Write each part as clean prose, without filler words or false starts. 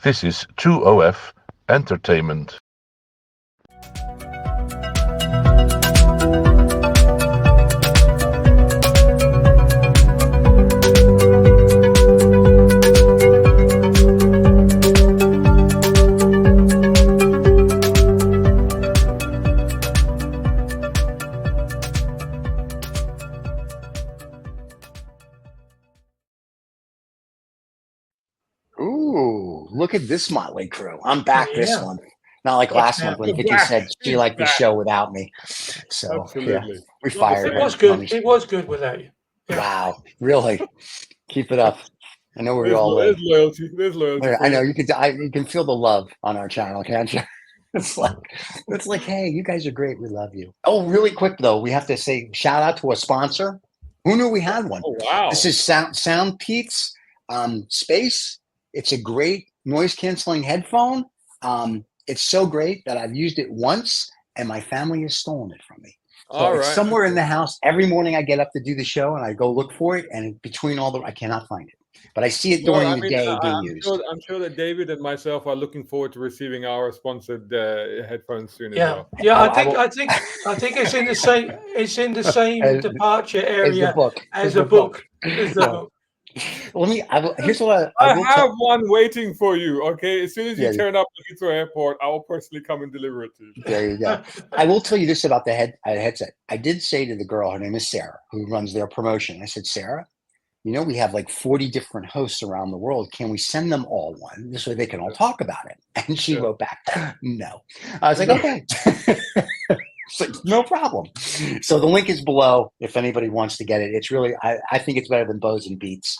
This is 2OF Entertainment. Ooh, look at this motley crew. I'm back this month. Not like What's last that? month when You're Vicky back. said she You're liked the back. show without me. So Absolutely. yeah, we Love the fired show. her. It was good. It was good without you. Yeah. Wow, really? Keep it up. I know where we There's, all there's live. loyalty. There's loyalty. I for know you. you can feel the love on our channel, can't you? It's like, hey, you guys are great. We love you. Oh, really quick though, we have to say shout out to a sponsor. Who knew we had one? Oh wow. This is SoundPeats Space. It's a great noise canceling headphone. It's so great that I've used it once and my family has stolen it from me. So All it's right. somewhere in the house. Every morning I get up to do the show and I go look for it, and between I cannot find it. But I see it during the day being used. I'm sure that David and myself are looking forward to receiving our sponsored headphones soon as Yeah, well. yeah. I think it's in the same. It's in the same departure area as the book. As the book. Here's what I have one waiting for you. Okay, as soon as you turn up at Heathrow Airport, I will personally come and deliver it to you. There you go. I will tell you this about the headset. I did say to the girl, her name is Sarah, who runs their promotion. I said, Sarah, you know, we have like 40 different hosts around the world. Can we send them all one? This way they can all talk about it. And she wrote back, no. I was like, okay. So, no problem. So the link is below if anybody wants to get it. It's really, I think it's better than Bose and Beats.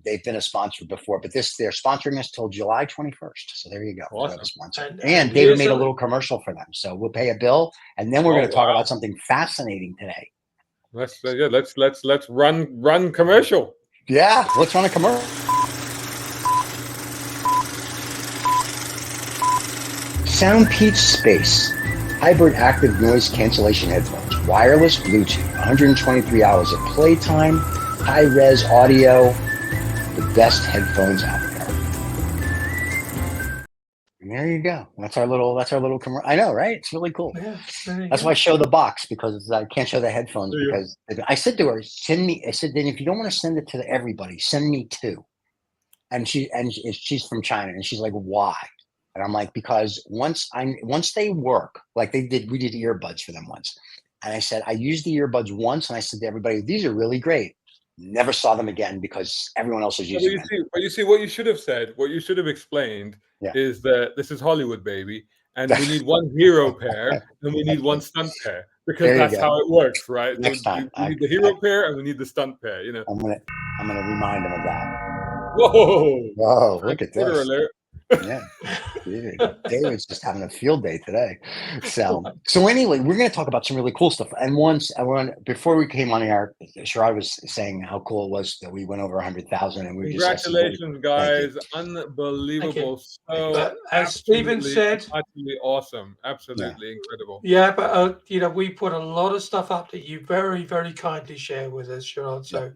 They've been a sponsor before, but they're sponsoring us till July 21st. So there you go. Awesome. And David made a little commercial for them. So we'll pay a bill, and then we're going to talk about something fascinating today. Let's run commercial. Yeah, let's run a commercial. SoundPeats Space. Hybrid active noise cancellation headphones. Wireless Bluetooth. 123 hours of playtime. High-res audio. The best headphones out there. And there you go. That's our little commercial. I know, right? It's really cool. Yeah, that's why I show the box, because I can't show the headphones because I said to her, send me. I said, then if you don't want to send it to everybody, send me two. And she's from China, and she's like, why? And I'm like, because once they work, like we did earbuds for them once. And I said, I used the earbuds once, and I said to everybody, these are really great. Never saw them again because everyone else is using them. But you see, what you should have said, what you should have explained is that this is Hollywood, baby. And we need one hero pair and we need one stunt pair, because that's how it works, right? Next time. We need the hero pair and we need the stunt pair, you know. I'm gonna remind them of that. Whoa, look at this. Alert. Yeah, dude, David's just having a field day today. So anyway, we're going to talk about some really cool stuff. And before we came on air, Sherrod was saying how cool it was that we went over 100,000, and we congratulations, guys! Unbelievable. So, as Stephen said, absolutely awesome, absolutely incredible. Yeah, but we put a lot of stuff up that you very, very kindly share with us, Sherrod. So.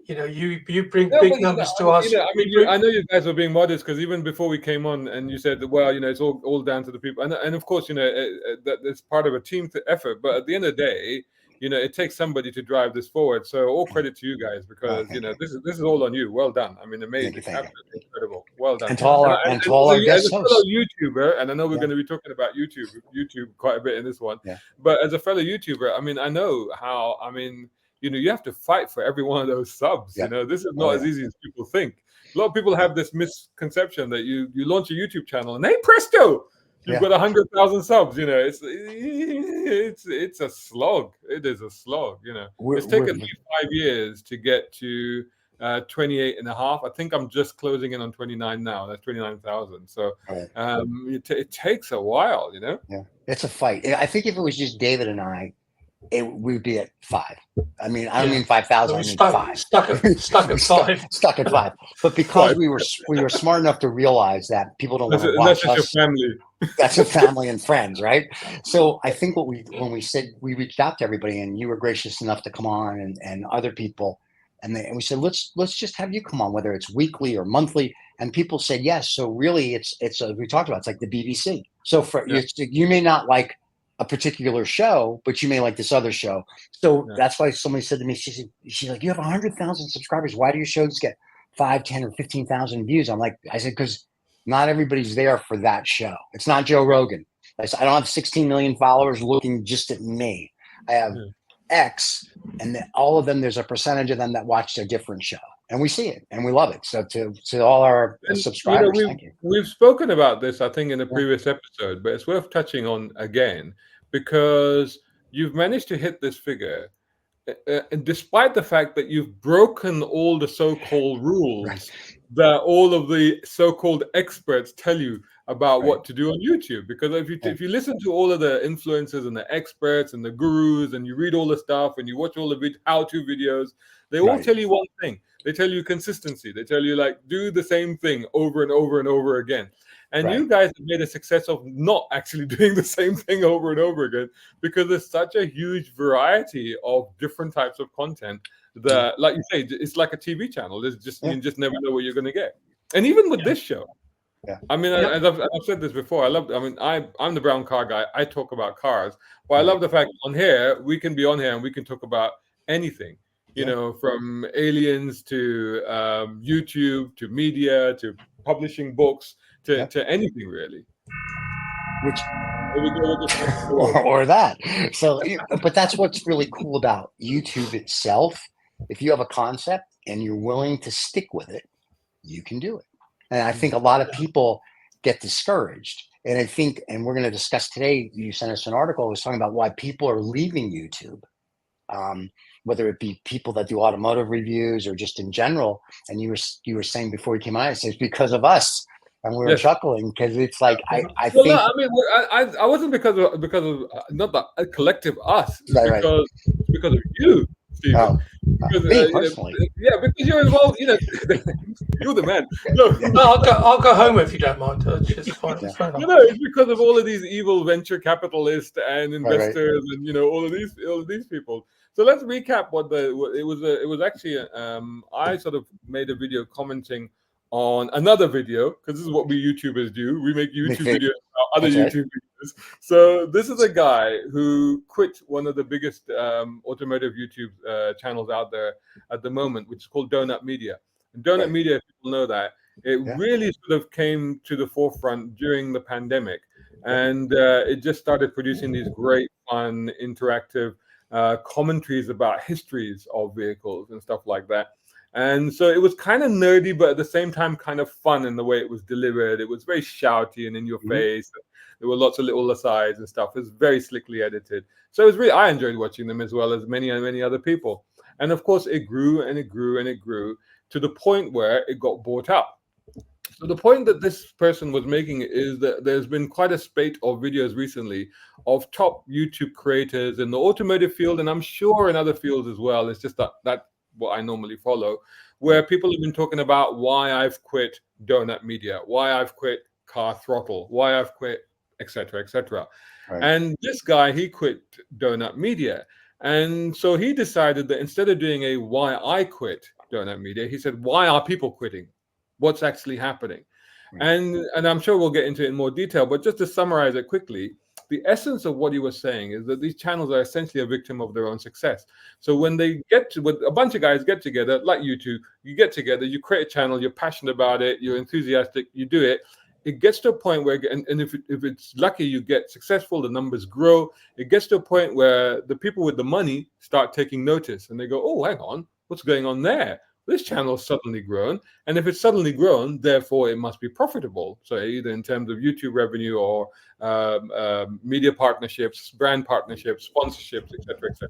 You bring big numbers to us. I know you guys were being modest, because even before we came on, and you said, well, it's all down to the people, and of course, that it's part of a team effort. But at the end of the day, it takes somebody to drive this forward. So all credit to you guys, because this is all on you. Well done. I mean, amazing, absolutely incredible. Well done. And to all our guest hosts, fellow YouTuber, and I know we're going to be talking about YouTube quite a bit in this one. Yeah. But as a fellow YouTuber, I mean, I know how. I mean. You have to fight for every one of those subs. Yeah. This is not as easy as people think. A lot of people have this misconception that you launch a YouTube channel and hey presto, you've got 100,000 subs. It's a slog. It is a slog. It's taken me 5 years to get to 28 and a half. I think I'm just closing in on 29 now. That's 29,000. So it takes a while. Yeah, it's a fight. I think if it was just David and I, we'd be at 5. I mean, I don't mean 5,000. I mean 5. Stuck at 5. Stuck at 5. But because we were smart enough to realize that people don't want to watch us. That's your family. That's your family and friends, right? So I think when we said, we reached out to everybody, and you were gracious enough to come on, and other people, And we said, let's just have you come on, whether it's weekly or monthly. And people said yes. So really, it's we talked about, it's like the BBC. So for you may not like a particular show, but you may like this other show. So that's why somebody said to me, she's like, you have 100,000 subscribers. Why do your shows get 5, 10, or 15,000 views? I said, because not everybody's there for that show. It's not Joe Rogan. I said, I don't have 16 million followers looking just at me. I have X, and all of them, there's a percentage of them that watch a different show. And we see it and we love it. So to all our subscribers, thank you. We've spoken about this, I think, in a previous episode, but it's worth touching on again, because you've managed to hit this figure, despite the fact that you've broken all the so-called rules that all of the so-called experts tell you about what to do on YouTube. Because if you listen to all of the influencers and the experts and the gurus, and you read all the stuff and you watch all the how-to videos, they all tell you one thing. They tell you consistency. They tell you, like, do the same thing over and over and over again. And you guys have made a success of not actually doing the same thing over and over again, because there's such a huge variety of different types of content that, like you say, it's like a TV channel. There's just you just never know what you're going to get. And even with this show, I mean, as I've said this before, I'm the brown car guy. I talk about cars, but I love the fact on here we can be on here and we can talk about anything. You know, from aliens to YouTube to media to publishing books to anything really. Which or that. So, but that's what's really cool about YouTube itself. If you have a concept and you're willing to stick with it, you can do it. And I think a lot of people get discouraged. And I think, and we're going to discuss today, you sent us an article, it was talking about why people are leaving YouTube. Whether it be people that do automotive reviews or just in general. And you were saying before you came on, it's because of us, and we were chuckling because it's like I think. No, I mean, I wasn't because of not the collective us. It's because of you, Stephen. Oh, because, me personally. Because you're involved. You know, you're the man. No, I'll go home if you don't mind. It's fine. It's fine. No, it's because of all of these evil venture capitalists and investors, and all of these people. So let's recap what it was. It was actually I sort of made a video commenting on another video, because this is what we YouTubers do. We make YouTube videos about other YouTube videos. So this is a guy who quit one of the biggest automotive YouTube channels out there at the moment, which is called Donut Media. And Donut Media, if people know that, it really sort of came to the forefront during the pandemic, and it just started producing these great, fun, interactive commentaries about histories of vehicles and stuff like that. And so it was kind of nerdy, but at the same time kind of fun in the way it was delivered. It was very shouty and in your face. There were lots of little asides and stuff. It was very slickly edited. So it was really, I enjoyed watching them, as well as many other people. And of course it grew and it grew and it grew to the point where it got bought out. So the point that this person was making is that there's been quite a spate of videos recently of top YouTube creators in the automotive field, and I'm sure in other fields as well. It's just that what I normally follow, where people have been talking about why I've quit Donut Media, why I've quit Car Throttle, why I've quit, etc., etc. And this guy, he quit Donut Media. And so he decided that instead of doing a why I quit Donut Media, he said, why are people quitting? What's actually happening? And I'm sure we'll get into it in more detail, but just to summarize it quickly, the essence of what he was saying is that these channels are essentially a victim of their own success. So when they when a bunch of guys get together, like you two, you get together, you create a channel, you're passionate about it, you're enthusiastic, you do it. It gets to a point where, and if it's lucky, you get successful, the numbers grow. It gets to a point where the people with the money start taking notice, and they go, oh, hang on, what's going on there? This channel's suddenly grown, and if it's suddenly grown, therefore it must be profitable. So either in terms of YouTube revenue or media partnerships, brand partnerships, sponsorships, etc., etc.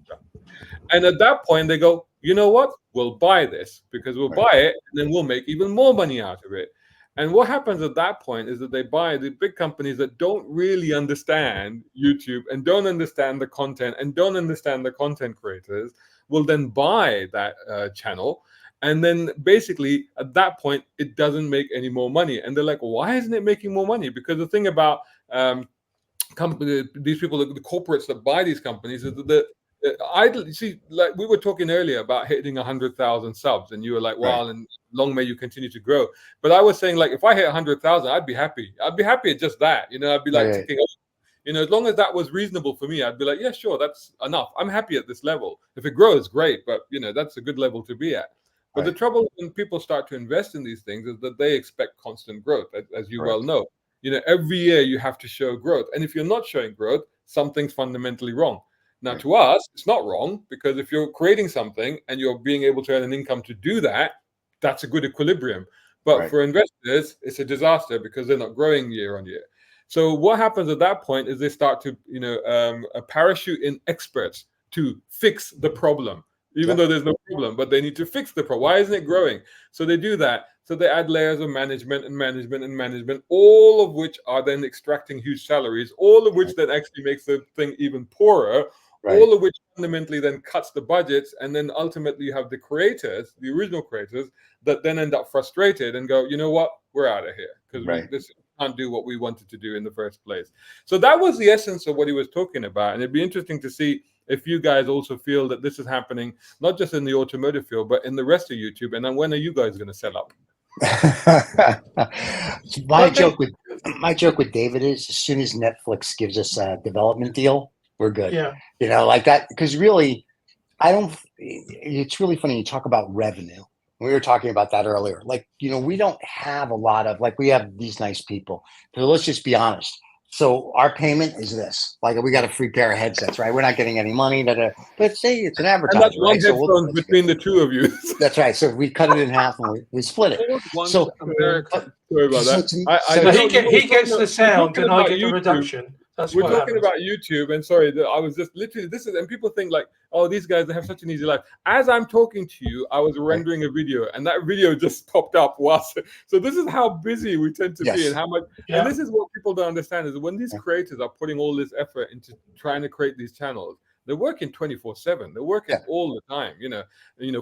And at that point, they go, you know what? We'll buy this, because we'll buy it, and then we'll make even more money out of it. And what happens at that point is that they buy the big companies that don't really understand YouTube and don't understand the content and don't understand the content creators, will then buy that channel. And then basically at that point, it doesn't make any more money. And they're like, why isn't it making more money? Because the thing about these people, the corporates that buy these companies, is that I see, like we were talking earlier about hitting 100,000 subs, and you were like, "Well, and long may you continue to grow." But I was saying, like, if I hit 100,000, I'd be happy. I'd be happy at just that. I'd be like ticking over. As long as that was reasonable for me, I'd be like, yeah, sure, that's enough. I'm happy at this level. If it grows, great, but that's a good level to be at. But the trouble when people start to invest in these things is that they expect constant growth, as you well know. Every year you have to show growth, and if you're not showing growth, something's fundamentally wrong. Now, to us, it's not wrong, because if you're creating something and you're being able to earn an income to do that, that's a good equilibrium. But for investors, it's a disaster because they're not growing year on year. So what happens at that point is they start to, parachute in experts to fix the problem, even though there's no problem, but they need to fix the problem. Why isn't it growing? So they do that. So they add layers of management, all of which are then extracting huge salaries, all of which then actually makes the thing even poorer, all of which fundamentally then cuts the budgets. And then ultimately you have the creators, the original creators, that then end up frustrated and go, you know what, we're out of here, because this can't do what we wanted to do in the first place. So that was the essence of what he was talking about. And it'd be interesting to see if you guys also feel that this is happening, not just in the automotive field, but in the rest of YouTube. And then when are you guys going to sell up? My joke with David is, as soon as Netflix gives us a development deal, we're good. Like that, because really, it's really funny. You talk about revenue. We were talking about that earlier. Like, we don't have a lot of, like, we have these nice people. So let's just be honest. So our payment is this. Like, we got a free pair of headsets, right? We're not getting any money. But say it's an advertiser. And that's one headphone between the two of you. That's right. So we cut it in half and we split it. So sorry about that. He gets the sound and I get the reduction. We're talking about YouTube, and sorry, I was just literally and people think like, oh, these guys, they have such an easy life. As I'm talking to you, I was rendering a video, and that video just popped up. So this is how busy we tend to be, and how much. And this is what people don't understand is when these creators are putting all this effort into trying to create these channels, they're working 24/7. They're working all the time.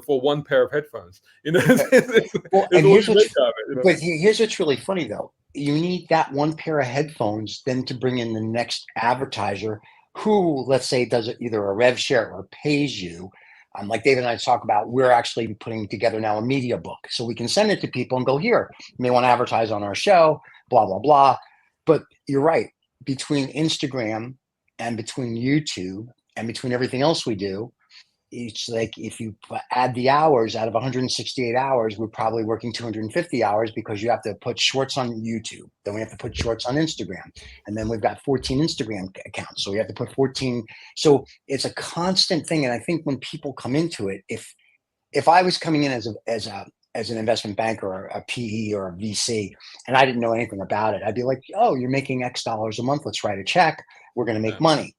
For one pair of headphones. But here's what's really funny though. You need that one pair of headphones then to bring in the next advertiser who, let's say, does either a rev share or pays you. Like David and I talk about, we're actually putting together now a media book. So we can send it to people and go, here, you may want to advertise on our show, blah, blah, blah. But you're right. Between Instagram and between YouTube and between everything else we do, it's like if you add the hours out of 168 hours, we're probably working 250 hours because you have to put shorts on YouTube. Then we have to put shorts on Instagram. And then we've got 14 Instagram accounts. So we have to put 14. So it's a constant thing. And I think when people come into it, if I was coming in as an investment banker or a PE or a VC, and I didn't know anything about it, I'd be like, oh, you're making X dollars a month. Let's write a check. We're going to make money.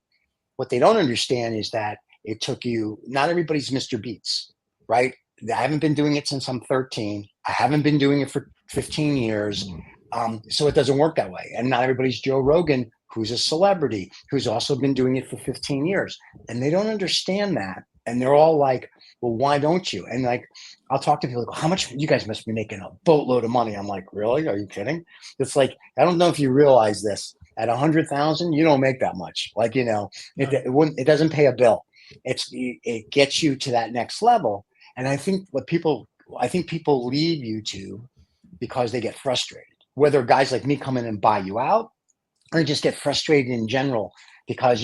What they don't understand is that it took you, not everybody's Mr. Beats, right? I haven't been doing it since I'm 13. I haven't been doing it for 15 years. So it doesn't work that way. And not everybody's Joe Rogan, who's a celebrity, who's also been doing it for 15 years. And they don't understand that. And they're all like, well, why don't you? And like, I'll talk to people like, how much, you guys must be making a boatload of money. I'm like, really? Are you kidding? It's like, I don't know if you realize this. At 100,000, you don't make that much. Like, it doesn't pay a bill. It gets you to that next level. And I think people leave YouTube because they get frustrated, whether guys like me come in and buy you out or just get frustrated in general because,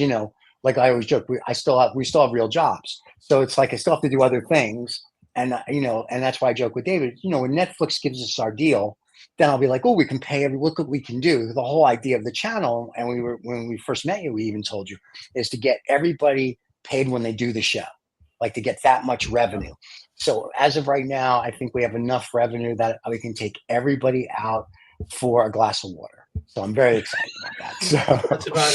like I always joke, we still have real jobs. So it's like, I still have to do other things. And, and that's why I joke with David, when Netflix gives us our deal, then I'll be like, oh, we can pay look what we can do. The whole idea of the channel, and when we first met you, we even told you, is to get everybody paid when they do the show, like to get that much revenue. So as of right now, I think we have enough revenue that we can take everybody out for a glass of water. So I'm very excited about that. So that's about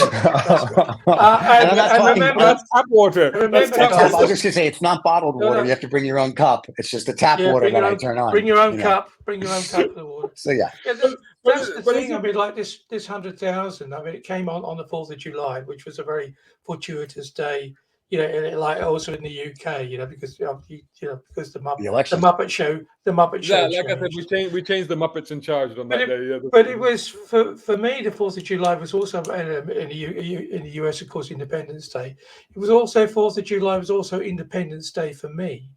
it. Remember, that's tap water. I was just gonna say, it's not bottled water. You have to bring your own cup. It's just the tap water that I turn on. Bring your own cup. Bring your own cup of the water. So yeah. That's the thing. I mean, like this 100,000. I mean, it came on the 4th of July, which was a very fortuitous day you know, like also in the UK, you know, because because the elections. Muppet Show Yeah, like I said, changed. we changed the Muppets in charge on that day. Yeah, But it was for me, the 4th of July was also in the US, of course, Independence Day. It was also 4th of July was also Independence Day for me,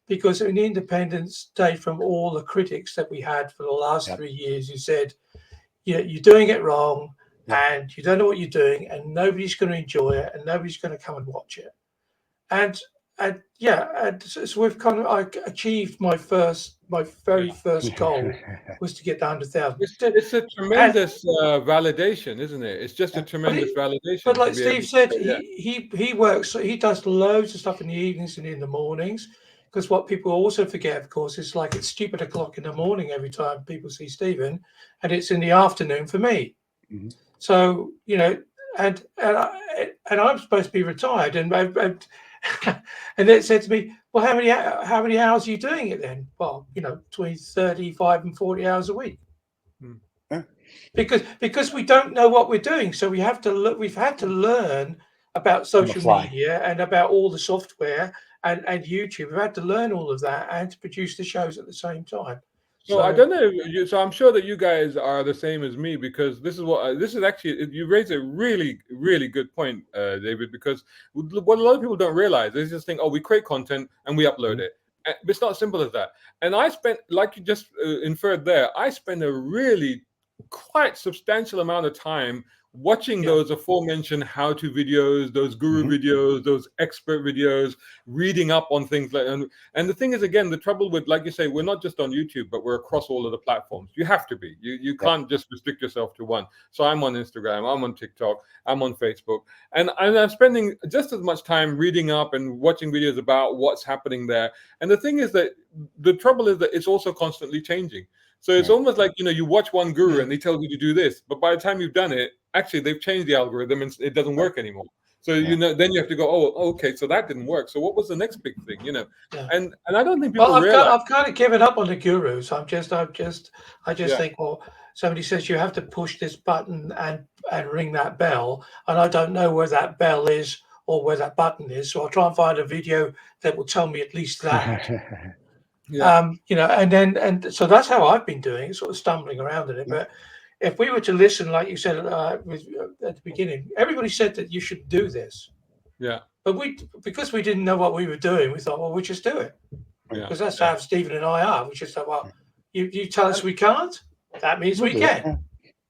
because in Independence Day, from all the critics that we had for the last 3 years, who said, you're doing it wrong, and you don't know what you're doing, and nobody's going to enjoy it, and nobody's going to come and watch it. And so we've kind of I achieved my very first goal was to get down to 1,000. It's a tremendous validation, isn't it? It's just a tremendous validation. But like Steve said, he works. He does loads of stuff in the evenings and in the mornings. Because what people also forget, of course, is like it's stupid o'clock in the morning every time people see Stephen, and it's in the afternoon for me. Mm-hmm. So you know, and I'm supposed to be retired, and and it said to me, well, how many hours are you doing it then? Well, you know, between 35 and 40 hours a week. Yeah. Because we don't know what we're doing, so we have to look. We've had to learn about social media and about all the software and YouTube. We've had to learn all of that and to produce the shows at the same time. So I don't know. So I'm sure that you guys are the same as me, because this is actually, you raise a really, really good point, David, because what a lot of people don't realize is just think, oh, we create content and we upload it. It's not as simple as that. And I spent, like you just inferred there, I spend a really quite substantial amount of time watching those aforementioned how-to videos, those guru videos, those expert videos, reading up on things like, and the thing is, again, the trouble with, like you say, we're not just on YouTube, but we're across all of the platforms. You have to be. You can't just restrict yourself to one. So I'm on Instagram, I'm on TikTok, I'm on Facebook, and I'm spending just as much time reading up and watching videos about what's happening there. And the thing is that the trouble is that it's also constantly changing. So it's almost like, you know, you watch one guru and they tell you to do this, but by the time you've done it, actually they've changed the algorithm and it doesn't work anymore. So you know, then you have to go, oh, okay, so that didn't work. So what was the next big thing, you know? And I don't think people realize. I've kind of given up on the gurus. I just think, well, somebody says you have to push this button and ring that bell, and I don't know where that bell is or where that button is, so I'll try and find a video that will tell me at least that. You know, and so that's how I've been doing it, sort of stumbling around in it. But if we were to listen, like you said at the beginning, everybody said that you should do this. Yeah. But because we didn't know what we were doing, we thought, well, we just do it. Because that's how Stephen and I are. We just thought, well, you tell us we can't, that means we can.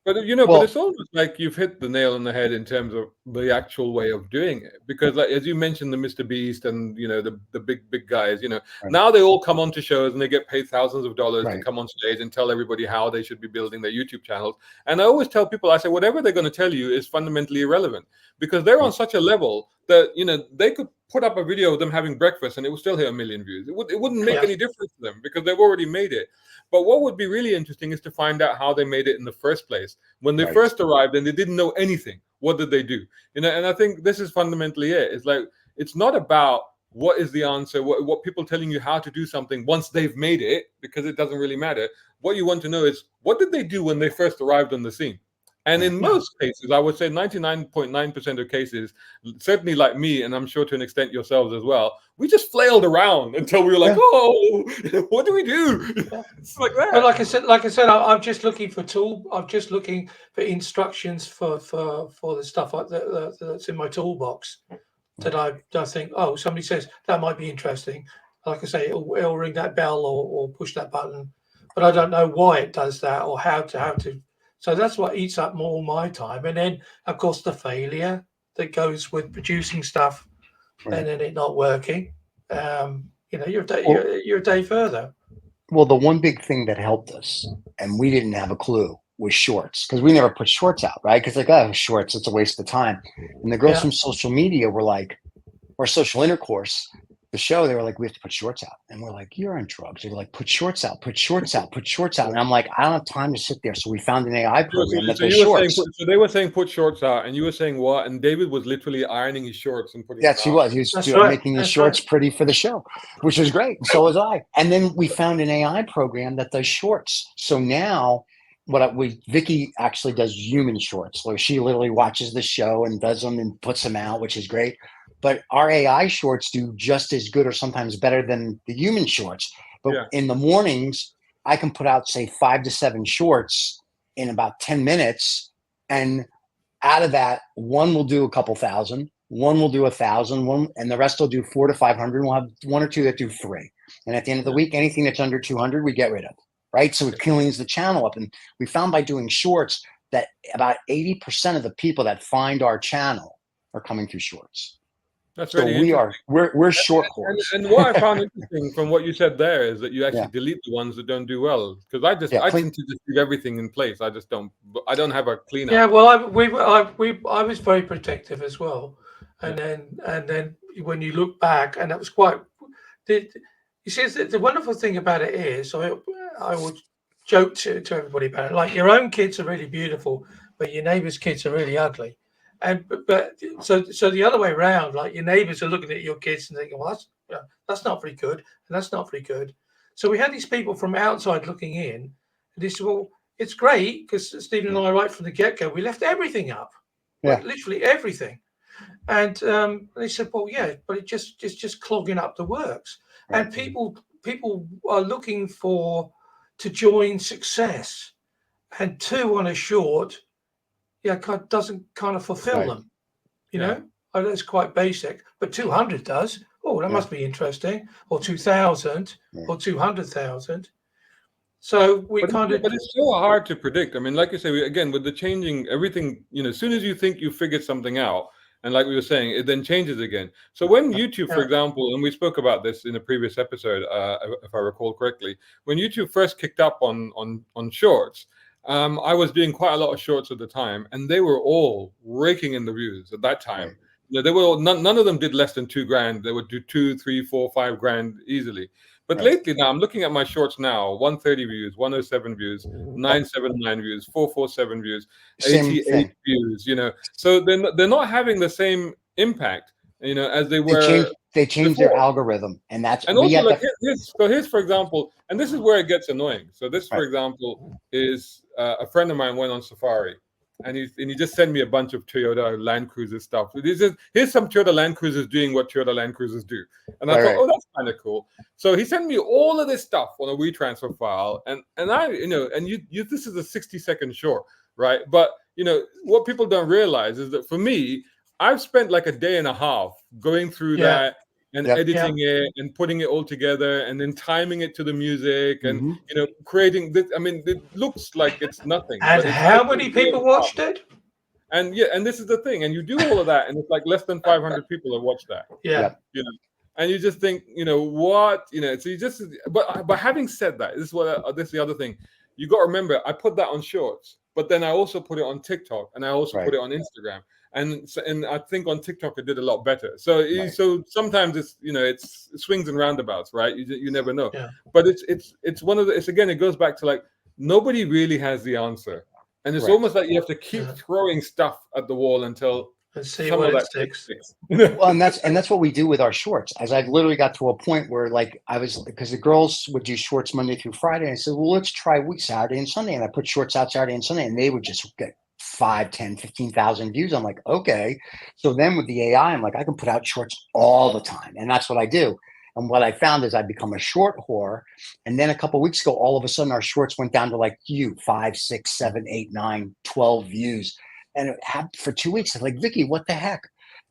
But you know, but it's almost like you've hit the nail on the head in terms of the actual way of doing it. Because, like as you mentioned, the Mr. Beast and you know the big guys, you know, now they all come onto shows and they get paid thousands of dollars to come on stage and tell everybody how they should be building their YouTube channels. And I always tell people, I say, whatever they're going to tell you is fundamentally irrelevant, because they're on such a level that, you know, they could put up a video of them having breakfast and it would still hit 1 million views. It wouldn't make any difference to them because they've already made it. But what would be really interesting is to find out how they made it in the first place. When they first arrived and they didn't know anything, what did they do? You know, and I think this is fundamentally it. It's like, it's not about what is the answer, what people telling you how to do something once they've made it, because it doesn't really matter. What you want to know is, what did they do when they first arrived on the scene? And in most cases, I would say 99.9% of cases, certainly like me, and I'm sure to an extent yourselves as well, we just flailed around until we were like, oh, what do we do? It's like that. But like I said, I'm just looking for I'm just looking for instructions for the stuff that's in my toolbox that I think, oh, somebody says that might be interesting. Like I say, it'll ring that bell or push that button, but I don't know why it does that or how to. So that's what eats up more my time. And then, of course, the failure that goes with producing stuff and then it not working. You know, you're a day further. Well, the one big thing that helped us, and we didn't have a clue, was shorts, because we never put shorts out, right? Because like, oh, shorts, it's a waste of time. And the girls from social media were like, or social intercourse, the show, they were like, we have to put shorts out. And we're like, you're on drugs. They were like, put shorts out, put shorts out, put shorts out. And I'm like, I don't have time to sit there. So we found an AI program that does shorts. So they were saying put shorts out, and you were saying what? And David was literally ironing his shorts and putting them out. He was. He was making his shorts pretty for the show, which was great. So was I. And then we found an AI program that does shorts. So now Vicky actually does human shorts, where she literally watches the show and does them and puts them out, which is great. but our AI shorts do just as good or sometimes better than the human shorts. But in the mornings, I can put out, say, 5 to 7 shorts in about 10 minutes. And out of that, one will do a couple thousand, one will do 1,000, and the rest will do 400 to 500. We'll have 1 or 2 that do 3. And at the end of the week, anything that's under 200, we get rid of, right? So it cleans the channel up. And we found by doing shorts that about 80% of the people that find our channel are coming through shorts. That's so really we're short horse. And what I found interesting from what you said there is that you actually delete the ones that don't do well. Because I tend to just leave everything in place. I don't have a cleanup. Yeah, well, I was very protective as well, and then when you look back, and that was quite. You see, the wonderful thing about it is, I would joke to everybody about it. Like, your own kids are really beautiful, but your neighbor's kids are really ugly. And so the other way around, like, your neighbors are looking at your kids and thinking, well, that's not very good, and that's not very good. So we had these people from outside looking in, and they said, well, it's great because Stephen and I, right from the get-go, we left everything up, like, literally everything. And they said, well, yeah, but it's just clogging up the works. Right. And people are looking to join success, and 2 on a short. Doesn't kind of fulfill them, you know. I know it's quite basic, but 200 does. Oh, that must be interesting. Or 2,000, or 200,000. So but it's so hard to predict. I mean, like you say, again, with the changing everything, you know, as soon as you think you figured something out, and like we were saying, it then changes again. So when YouTube, for example, and we spoke about this in a previous episode, if I recall correctly, when YouTube first kicked up on shorts. I was doing quite a lot of shorts at the time, and they were all raking in the views at that time. They were none of them did less than $2,000. They would do 2, 3, 4, 5 grand easily. But lately now, I'm looking at my shorts now: 130 views, 107 views, 979 views, 447 views, 88 views. You know, so they're not having the same impact, you know, as they were. They changed their algorithm, and that's also like here's for example, and this is where it gets annoying. So this, for example, is a friend of mine went on safari, and he just sent me a bunch of Toyota Land Cruiser stuff. Here's some Toyota Land Cruisers doing what Toyota Land Cruisers do, and I thought, oh, that's kind of cool. So he sent me all of this stuff on a WeTransfer file, and I, you know, and you this is a 60-second short, right? But you know what people don't realize is that for me, I've spent like a day and a half going through that and editing it and putting it all together and then timing it to the music and you know, creating this. I mean, it looks like it's nothing. And how many people watched it? And and this is the thing. And you do all of that, and it's like less than 500 people have watched that. Yeah. You know, and you just think, you know, what, you know. So you just, but having said that, this is the other thing. You got to remember, I put that on Shorts, but then I also put it on TikTok, and I also put it on Instagram. And I think on TikTok it did a lot better. So so sometimes it's, you know, it's swings and roundabouts, right? You never know. Yeah. But it's one of the, again, it goes back to like, nobody really has the answer, and it's almost like you have to keep throwing stuff at the wall until some of that sticks. Well, and that's what we do with our shorts. As I've literally got to a point where, like, because the girls would do shorts Monday through Friday, and I said, well, let's try Saturday and Sunday, and I put shorts out Saturday and Sunday, and they would just get 5, 10, 15,000 views. I'm like, okay. So then with the AI, I'm like, I can put out shorts all the time. And that's what I do. And what I found is I become a short whore. And then a couple of weeks ago, all of a sudden our shorts went down to like 5, 6, 7, 8, 9, 12 views. And it happened for 2 weeks. I was like, Vicky, what the heck?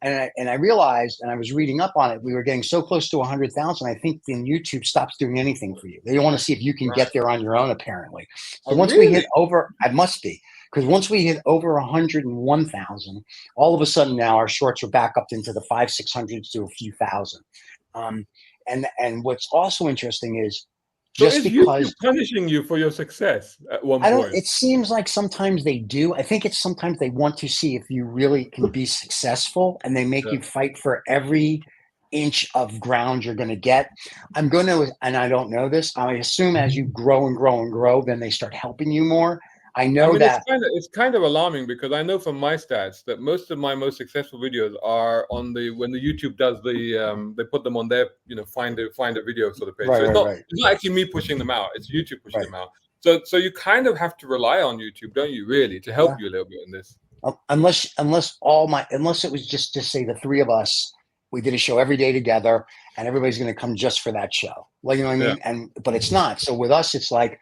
And I realized, and I was reading up on it, we were getting so close to 100,000. I think then YouTube stops doing anything for you. They don't want to see if you can get there on your own, apparently. So once we hit over, I must be. Because once we hit over 101,000, all of a sudden now our shorts are back up into the 500, 600s to a few thousand. And what's also interesting is just because punishing you for your success at one point. It seems like sometimes they do. I think it's sometimes they want to see if you really can be successful, and they make you fight for every inch of ground you're going to get. I'm going to, and I don't know this, I assume as you grow and grow and grow, then they start helping you more. I mean, that it's kind of alarming, because I know from my stats that most of my most successful videos are on when the YouTube does they put them on their, you know, find a video sort of page. So it's not actually me pushing them out; it's YouTube pushing them out. So you kind of have to rely on YouTube, don't you? Really, to help you a little bit in this. Unless it was just to say the three of us we did a show every day together, and everybody's going to come just for that show. Well, you know what I mean? And but it's not. So with us, it's like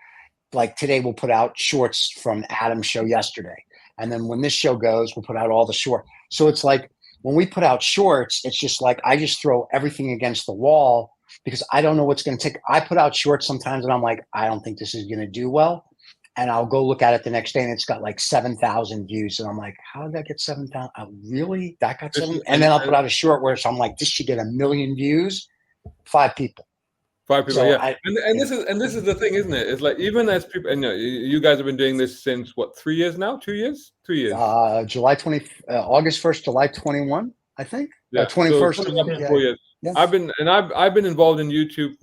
today we'll put out shorts from Adam's show yesterday, and then when this show goes, we'll put out all the short. So it's like when we put out shorts, it's just like I just throw everything against the wall because I don't know what's going to take. I put out shorts sometimes, and I'm like, I don't think this is going to do well. And I'll go look at it the next day, and it's got like 7,000 views. And I'm like, how did that get 7,000? Really? That got 7? And then I'll put out a short where so I'm like, this should get 1 million views. 5 people. 5 people, So yeah. This is the thing, isn't it? It's like even as people, and you guys have been doing this since what, 3 years now? 2 years? 3 years. August 1st, July 21, I think. Yeah, 21st. So 4 years. Yeah. I've been involved in YouTube.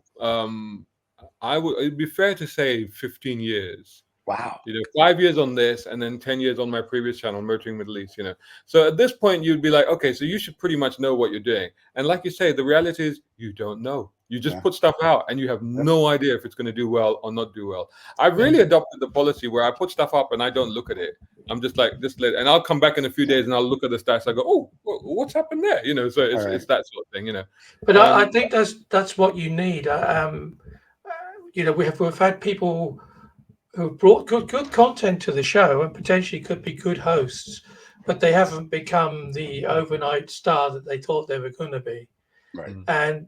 It'd be fair to say 15 years. Wow. 5 years on this and then 10 years on my previous channel, Merging Middle East, So at this point, you'd be like, okay, so you should pretty much know what you're doing. And like you say, the reality is you don't know. You just put stuff out and you have no idea if it's going to do well or not do well. I've really adopted the policy where I put stuff up and I don't look at it. I'm just like, and I'll come back in a few days and I'll look at the stats. I go, oh, what's happened there? So it's that sort of thing, But I think that's what you need. We've had people who brought good content to the show and potentially could be good hosts, but they haven't become the overnight star that they thought they were going to be. Right. And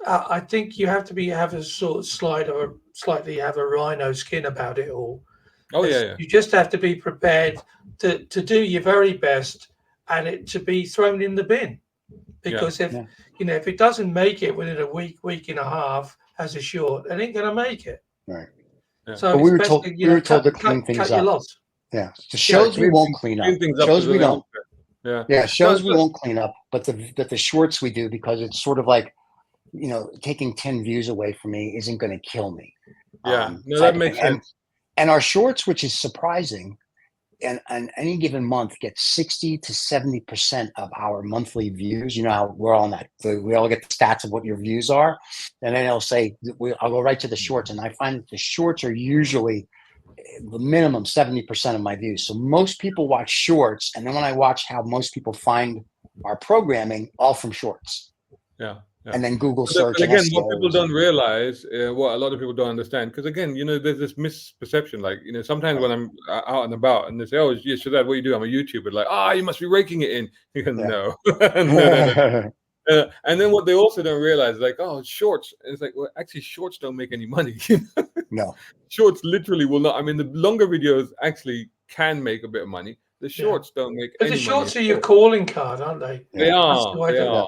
I think you have to have a sort of slightly have a rhino skin about it all. Oh yeah. You just have to be prepared to do your very best and it to be thrown in the bin, because if it doesn't make it within a week and a half as a short, it ain't going to make it. Right. Yeah. So but we were told to clean things up. Yeah, the shows we won't clean up. Shows we don't. Yeah, shows we won't clean up. But the shorts we do, because it's sort of like, taking 10 views away from me isn't going to kill me. Yeah, that makes sense. And our shorts, which is surprising, and any given month gets 60 to 70% of our monthly views. You know how we're on that. We all get the stats of what your views are, and then it'll say I'll go right to the shorts, and I find that the shorts are usually the minimum 70% of my views. So most people watch shorts, and then when I watch how most people find our programming, all from shorts. Yeah. And then Google search. But again, what people don't realize, what a lot of people don't understand, because again, there's this misperception. Like, sometimes when I'm out and about and they say, "Oh, yeah, Shoutout, what do you do?" I'm a YouTuber. Like, you must be raking it in. You go, no. And then what they also don't realize, like, shorts. It's like, well, actually, shorts don't make any money. No. Shorts literally will not. I mean, the longer videos actually can make a bit of money. The shorts don't make any money. But the shorts are your calling card, aren't they? They are.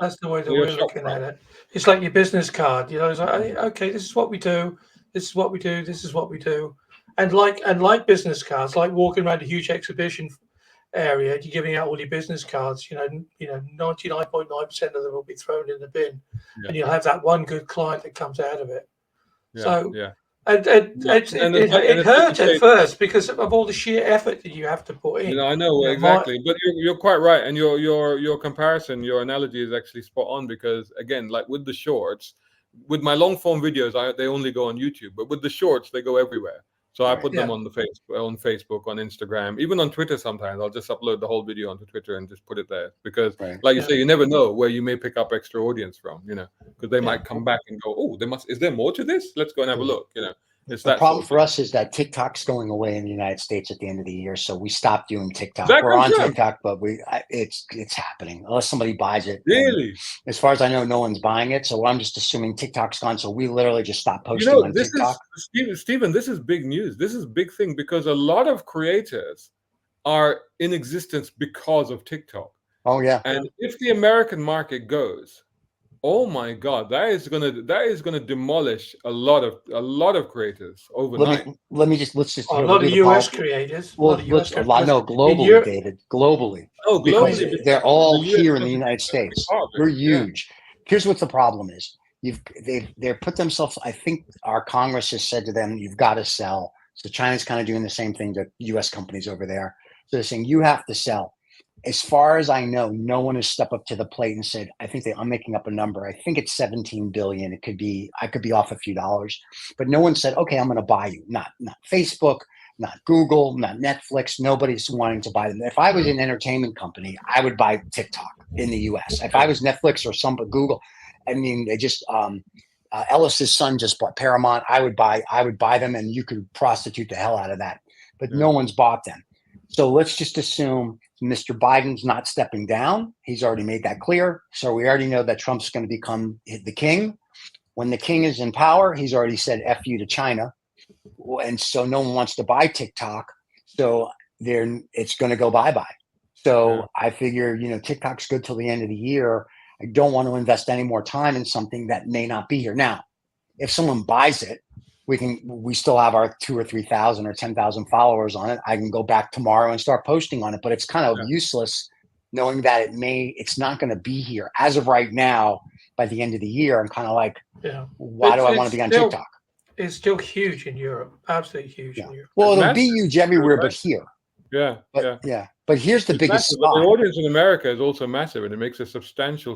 That's the way that we're looking at it. It's like your business card. It's like, okay, this is what we do. This is what we do. This is what we do. And like business cards, like walking around a huge exhibition area, you're giving out all your business cards. 99.9% of them will be thrown in the bin, and you'll have that one good client that comes out of it. It hurt at first because of all the sheer effort that you have to put in. I know exactly, but you're quite right, and your comparison, your analogy is actually spot on, because again, like with the shorts, with my long form videos, they only go on YouTube, but with the shorts, they go everywhere. So I put them on Facebook, on Instagram, even on Twitter. Sometimes I'll just upload the whole video onto Twitter and just put it there, because, like you say, you never know where you may pick up extra audience from. Because they might come back and go, "Oh, is there more to this? Let's go and have a look." It's the problem for us is that TikTok's going away in the United States at the end of the year, so we stopped doing TikTok. We're on TikTok, but it's happening unless somebody buys it. Really? And as far as I know, no one's buying it, so I'm just assuming TikTok's gone. So we literally just stopped posting on TikTok. Stephen, this is big news. This is a big thing, because a lot of creators are in existence because of TikTok. Oh yeah. And if the American market goes, oh my God, that is gonna demolish a lot of creators overnight. Let's just a lot of US creators. Globally, David. Globally. Oh, globally. They're all here in the United States. We're huge. Here's what the problem is. They're put themselves. I think our Congress has said to them, "You've got to sell." So China's kind of doing the same thing to US companies over there. So they're saying you have to sell. As far as I know, no one has stepped up to the plate and said, I'm making up a number. I think it's 17 billion. I could be off a few dollars, but no one said, okay, I'm going to buy you. Not Facebook, not Google, not Netflix. Nobody's wanting to buy them. If I was an entertainment company, I would buy TikTok in the US. If I was Netflix or some Google, I mean, they just Ellis's son just bought Paramount. I would buy them, and you could prostitute the hell out of that. But no one's bought them. So let's just assume Mr. Biden's not stepping down. He's already made that clear. So we already know that Trump's going to become the king. When the king is in power, he's already said F you to China. And so no one wants to buy TikTok. So it's going to go bye-bye. So I figure, TikTok's good till the end of the year. I don't want to invest any more time in something that may not be here. Now, if someone buys it, we still have our 2,000 or 3,000 or 10,000 followers on it. I can go back tomorrow and start posting on it, but it's kind of useless knowing that it's not going to be here as of right now. By the end of the year, I'm kind of like, why do I want to be on TikTok? It's still huge in Europe, absolutely huge in Europe. Well, it'll be huge everywhere but here. But here's the biggest spot. The audience in America is also massive, and it makes a substantial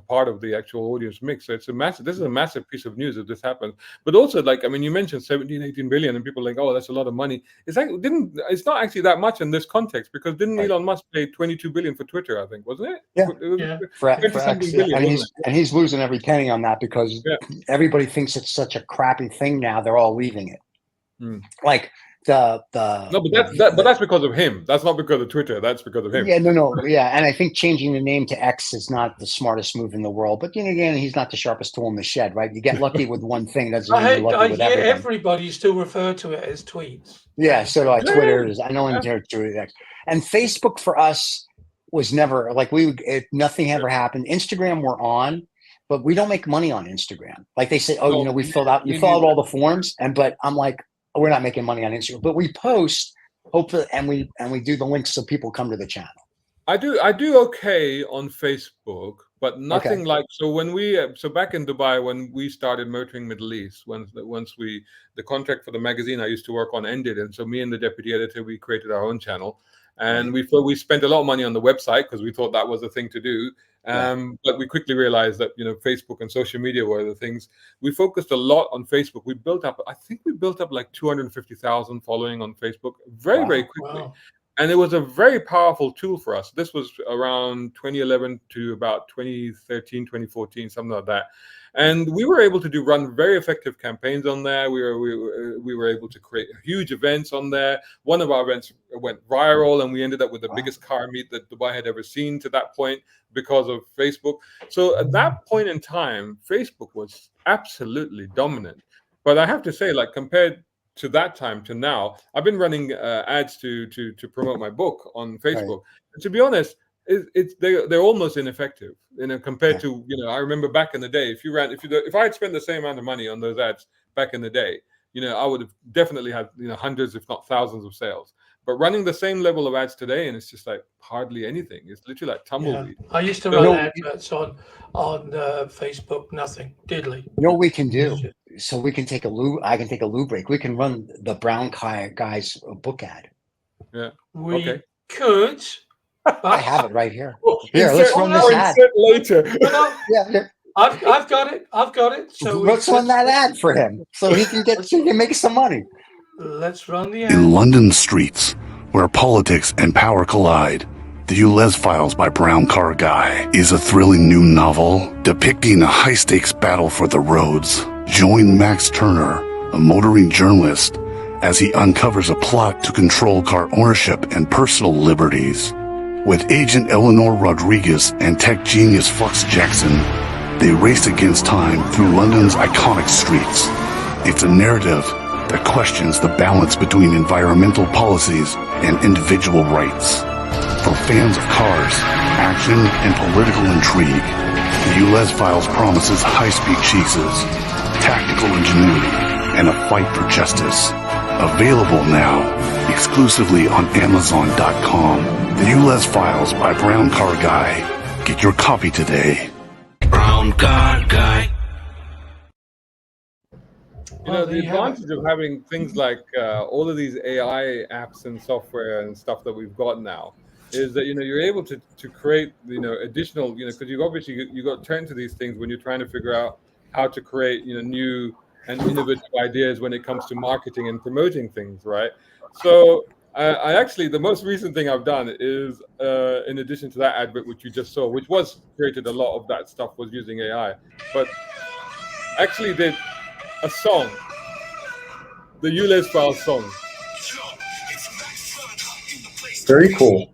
part of the actual audience mix. So this is a massive piece of news if this happens. But also, you mentioned 17, 18 billion, and people are like, oh, that's a lot of money. It's not actually that much in this context, because didn't Elon Musk pay 22 billion for Twitter, I think, wasn't it? Yeah. For X, and he's losing every penny on that because everybody thinks it's such a crappy thing now. They're all leaving it. But that's because of him. That's not because of Twitter. That's because of him. And I think changing the name to X is not the smartest move in the world. But again, he's not the sharpest tool in the shed, right? You get lucky with one thing. Doesn't mean you're lucky with everything. Everybody still refer to it as tweets. Yeah, so do I. Twitter is. I know in Twitter, and Facebook for us was never nothing ever happened. Instagram we're on, but we don't make money on Instagram. Like they say, we filled out all the forms, but I'm like, we're not making money on Instagram, but we post, hopefully, and we do the links so people come to the channel. I do okay on Facebook, but nothing like when so back in Dubai when we started Motoring Middle East, once the contract for the magazine I used to work on ended, and so me and the deputy editor we created our own channel, and we spent a lot of money on the website because we thought that was the thing to do. But we quickly realized that Facebook and social media were the things. We focused a lot on Facebook. I think we built up like 250,000 following on Facebook very quickly. Wow. And it was a very powerful tool for us. This was around 2011 to about 2013, 2014, something like that. And we were able to run very effective campaigns on there. We were able to create huge events on there. One of our events went viral, and we ended up with the biggest car meet that Dubai had ever seen to that point because of Facebook. So at that point in time, Facebook was absolutely dominant. But I have to say, compared to that time to now, I've been running ads to promote my book on Facebook. And to be honest, they're almost ineffective, compared to I remember back in the day, if I had spent the same amount of money on those ads back in the day, I would have definitely had hundreds if not thousands of sales. But running the same level of ads today, and it's just like hardly anything. It's literally like tumbleweed. I used to run adverts on Facebook, nothing, diddly. You know what we can do? So we can take I can take a loo break. We can run the Brown Guy's book ad. Yeah. We could. I have it right here. Here, let's run this ad later. I've got it. So let's run that ad for him, so he can make some money. Let's run the ad. In London streets, where politics and power collide, The ULEZ Files by Brown Car Guy is a thrilling new novel depicting a high-stakes battle for the roads. Join Max Turner, a motoring journalist, as he uncovers a plot to control car ownership and personal liberties. With agent Eleanor Rodriguez and tech genius Fox Jackson, they race against time through London's iconic streets. It's a narrative that questions the balance between environmental policies and individual rights. For fans of cars, action, and political intrigue, the ULEZ Files promises high-speed chases, tactical ingenuity, and a fight for justice. Available now, exclusively on Amazon.com. The ULEZ Files by Brown Car Guy. Get your copy today. Brown Car Guy. The advantage of having things like all of these AI apps and software and stuff that we've got now is that you're able to create additional because you got to turn to these things when you're trying to figure out how to create new and innovative ideas when it comes to marketing and promoting things, right? So I actually, the most recent thing I've done is, in addition to that advert which you just saw, which was created, a lot of that stuff was using AI, but actually did a song, the ULEZ File song. Very cool.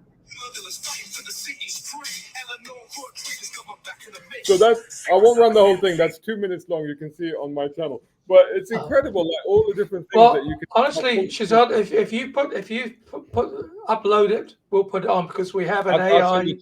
So that's, I won't run the whole thing. That's 2 minutes long. You can see it on my channel. But it's incredible, like all the different things that you can. Honestly, Shazad, if you upload it, we'll put it on, because we have an AI.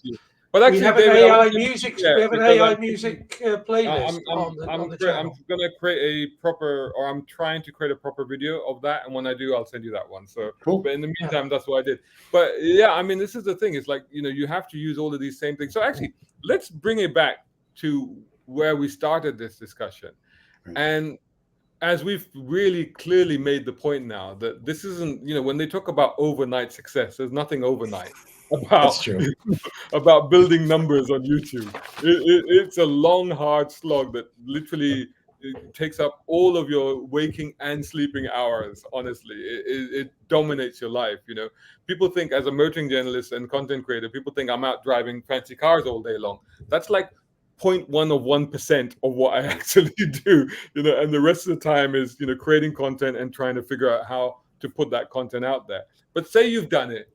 But actually, we have David, an AI music. We have an AI music playlist on the channel. I'm going to create a proper, or I'm trying to create a proper video of that, and when I do, I'll send you that one. So, cool. But in the meantime, that's what I did. But yeah, I mean, this is the thing. It's like, you have to use all of these same things. So actually, let's bring it back to where we started this discussion, and as we've really clearly made the point now that this isn't, when they talk about overnight success, there's nothing overnight about building numbers on YouTube. It's a long, hard slog that literally takes up all of your waking and sleeping hours. Honestly, it dominates your life. People think, as a motoring journalist and content creator, people think I'm out driving fancy cars all day long. That's like 0.1% of what I actually do, and the rest of the time is, creating content and trying to figure out how to put that content out there. But say you've done it.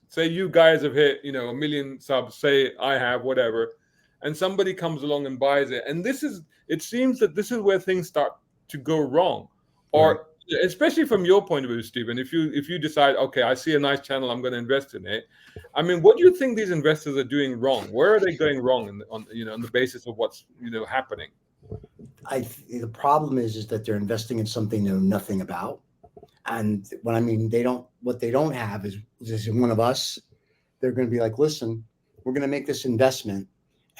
Say you guys have hit, 1 million subs, say I have, whatever, and somebody comes along and buys it. And it seems that this is where things start to go wrong. Or especially from your point of view, Stephen, if you decide, okay, I see a nice channel, I'm going to invest in it. I mean, what do you think these investors are doing wrong? Where are they going wrong on the basis of what's happening? The problem is that they're investing in something they know nothing about. And what I mean, what they don't have is one of us. They're going to be like, listen, we're going to make this investment,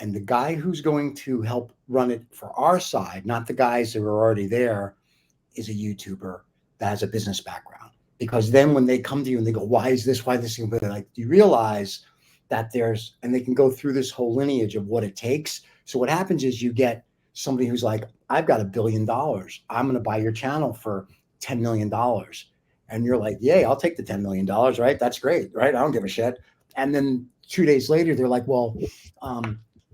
and the guy who's going to help run it for our side, not the guys that are already there, is a YouTuber that has a business background. Because then when they come to you and they go, why is this? They're like, do you realize that and they can go through this whole lineage of what it takes. So what happens is you get somebody who's like, I've got $1 billion. I'm going to buy your channel for $10 million. And you're like, yay, I'll take the $10 million, right? That's great, right? I don't give a shit. And then 2 days later, they're like, well,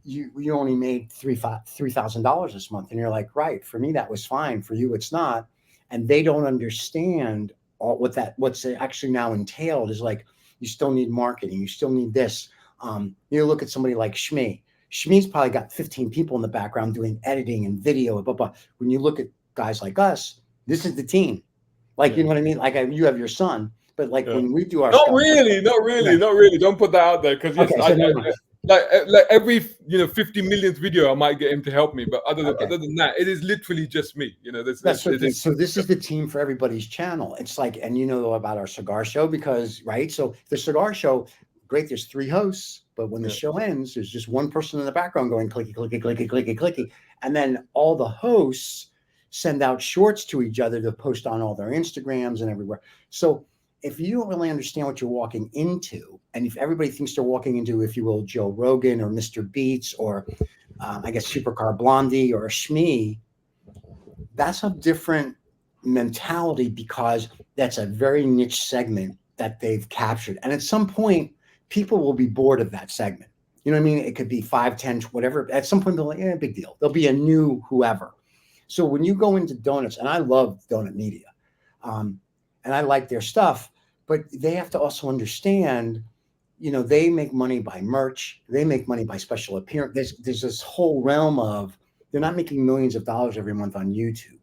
you only made $3,000 this month. And you're like, right, for me, that was fine. For you, it's not. And they don't understand what's actually now entailed is like, you still need marketing. You still need this. You look at somebody like Shmi. Shmi's probably got 15 people in the background doing editing and video, blah, blah. When you look at guys like us, this is the team. Like, you know what I mean? Like you have your son, but like when we do our not really. Don't put that out there, because like every 50 millionth video I might get him to help me, but other than that, it is literally just me. So this is the team for everybody's channel. It's like, and about our cigar show, because so the cigar show, great, there's 3 hosts, but when the show ends, there's just one person in the background going clicky, clicky, clicky, clicky, clicky, and then all the hosts send out shorts to each other to post on all their Instagrams and everywhere. So if you don't really understand what you're walking into, and if everybody thinks they're walking into, if you will, Joe Rogan or Mr. Beats or I guess Supercar Blondie or Shmi, that's a different mentality, because that's a very niche segment that they've captured. And at some point, people will be bored of that segment. You know what I mean? It could be 5, 10, whatever. At some point, they're like, big deal. There'll be a new whoever. So when you go into donuts, and I love Donut Media, and I like their stuff, but they have to also understand, they make money by merch. They make money by special appearance. There's this whole realm of, they're not making millions of dollars every month on YouTube.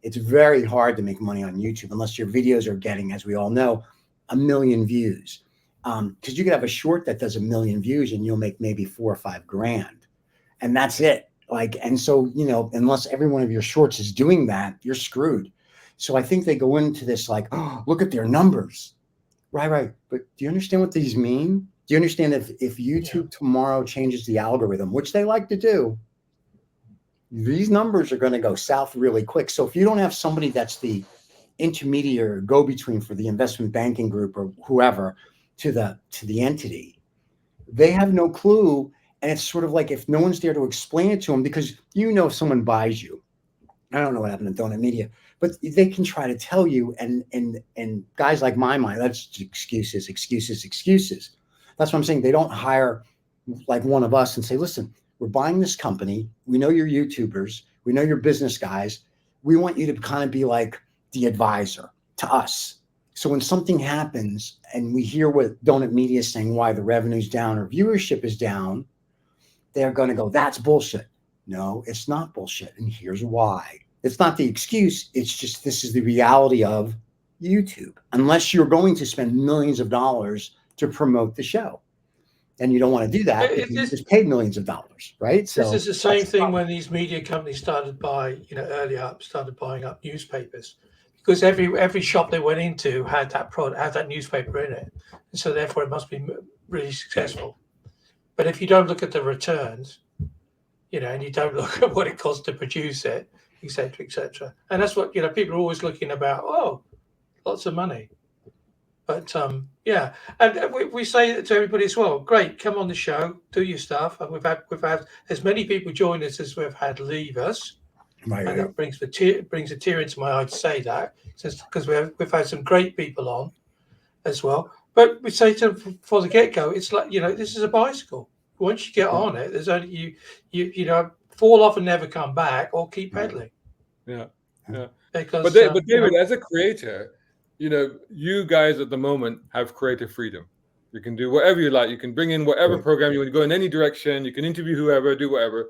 It's very hard to make money on YouTube unless your videos are getting, as we all know, 1 million views. Because you could have a short that does 1 million views and you'll make maybe $4 or $5 grand, and that's it. And so, unless every one of your shorts is doing that, you're screwed. So I think they go into this like, oh, look at their numbers. Right. But do you understand what these mean? Do you understand if YouTube tomorrow changes the algorithm, which they like to do, these numbers are going to go south really quick. So if you don't have somebody that's the intermediary go-between for the investment banking group or whoever to the entity, they have no clue. And it's sort of like, if no one's there to explain it to them, because if someone buys you I don't know what happened to Donut Media, but they can try to tell you, and guys like my mind, that's just excuses. That's what I'm saying. They don't hire like one of us and say, listen, we're buying this company. We know you're YouTubers. We know you're business guys. We want you to kind of be like the advisor to us. So when something happens and we hear what Donut Media is saying, why the revenue's down or viewership is down, they're going to go, that's bullshit. No, it's not bullshit. And here's why. It's not the excuse. It's just, this is the reality of YouTube. Unless you're going to spend millions of dollars to promote the show. And you don't want to do that if you just paid millions of dollars, right? So this is the same thing when these media companies started started buying up newspapers, because every shop they went into had that product, had that newspaper in it, and so therefore it must be really successful. But if you don't look at the returns, and you don't look at what it costs to produce it, etc., and that's what people are always looking about. Oh, lots of money. But yeah, and we say to everybody as well. Great, come on the show, do your stuff. And we've had as many people join us as we've had leave us. Right. And that brings a tear into my eye to say that, because we've had some great people on as well. But we say to them for the get go, it's like this is a bicycle. Once you get on it, there's only you fall off and never come back, or keep pedaling. Yeah. Because, but David, as a creator, you guys at the moment have creative freedom. You can do whatever you like. You can bring in whatever program you want to go in any direction. You can interview whoever, do whatever.